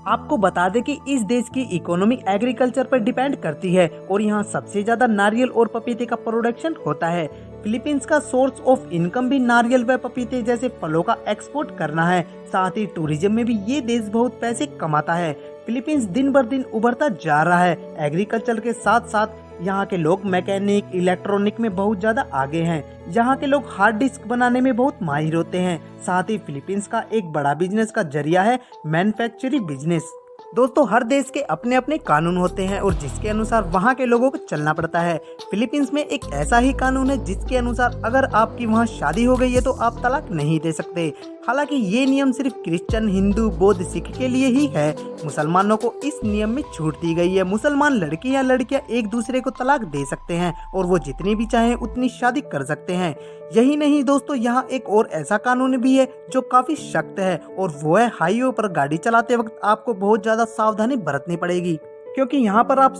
आपको बता दें कि इस देश की इकोनॉमी एग्रीकल्चर पर डिपेंड करती है और यहाँ सबसे ज्यादा नारियल और पपीते का प्रोडक्शन होता है। फिलीपींस का सोर्स ऑफ इनकम भी नारियल व पपीते जैसे फलों का एक्सपोर्ट करना है। साथ ही टूरिज्म में भी ये देश बहुत पैसे कमाता है। फिलीपींस दिन बर दिन उभरता जा रहा है। एग्रीकल्चर के साथ साथ यहाँ के लोग मैकेनिक, इलेक्ट्रॉनिक में बहुत ज्यादा आगे हैं। यहाँ के लोग हार्ड डिस्क बनाने में बहुत माहिर होते हैं। साथ ही फिलीपींस का एक बड़ा बिजनेस का जरिया है मैन्युफैक्चरिंग बिजनेस। दोस्तों, हर देश के अपने अपने कानून होते हैं और जिसके अनुसार वहाँ के लोगों को चलना पड़ता है। फिलीपींस में एक ऐसा ही कानून है जिसके अनुसार अगर आपकी वहाँ शादी हो गई है तो आप तलाक नहीं दे सकते। हालांकि ये नियम सिर्फ क्रिश्चियन, हिंदू, बौद्ध, सिख के लिए ही है। मुसलमानों को इस नियम में छूट दी गई है। मुसलमान लड़के या लड़कियां एक दूसरे को तलाक दे सकते हैं और वो जितनी भी चाहें उतनी शादी कर सकते हैं। यही नहीं दोस्तों, यहाँ एक और ऐसा कानून भी है जो काफी सख्त है और वो है हाईवे पर गाड़ी चलाते वक्त आपको बहुत ज्यादा सावधानी बरतनी पड़ेगी, क्योंकि यहाँ पर आप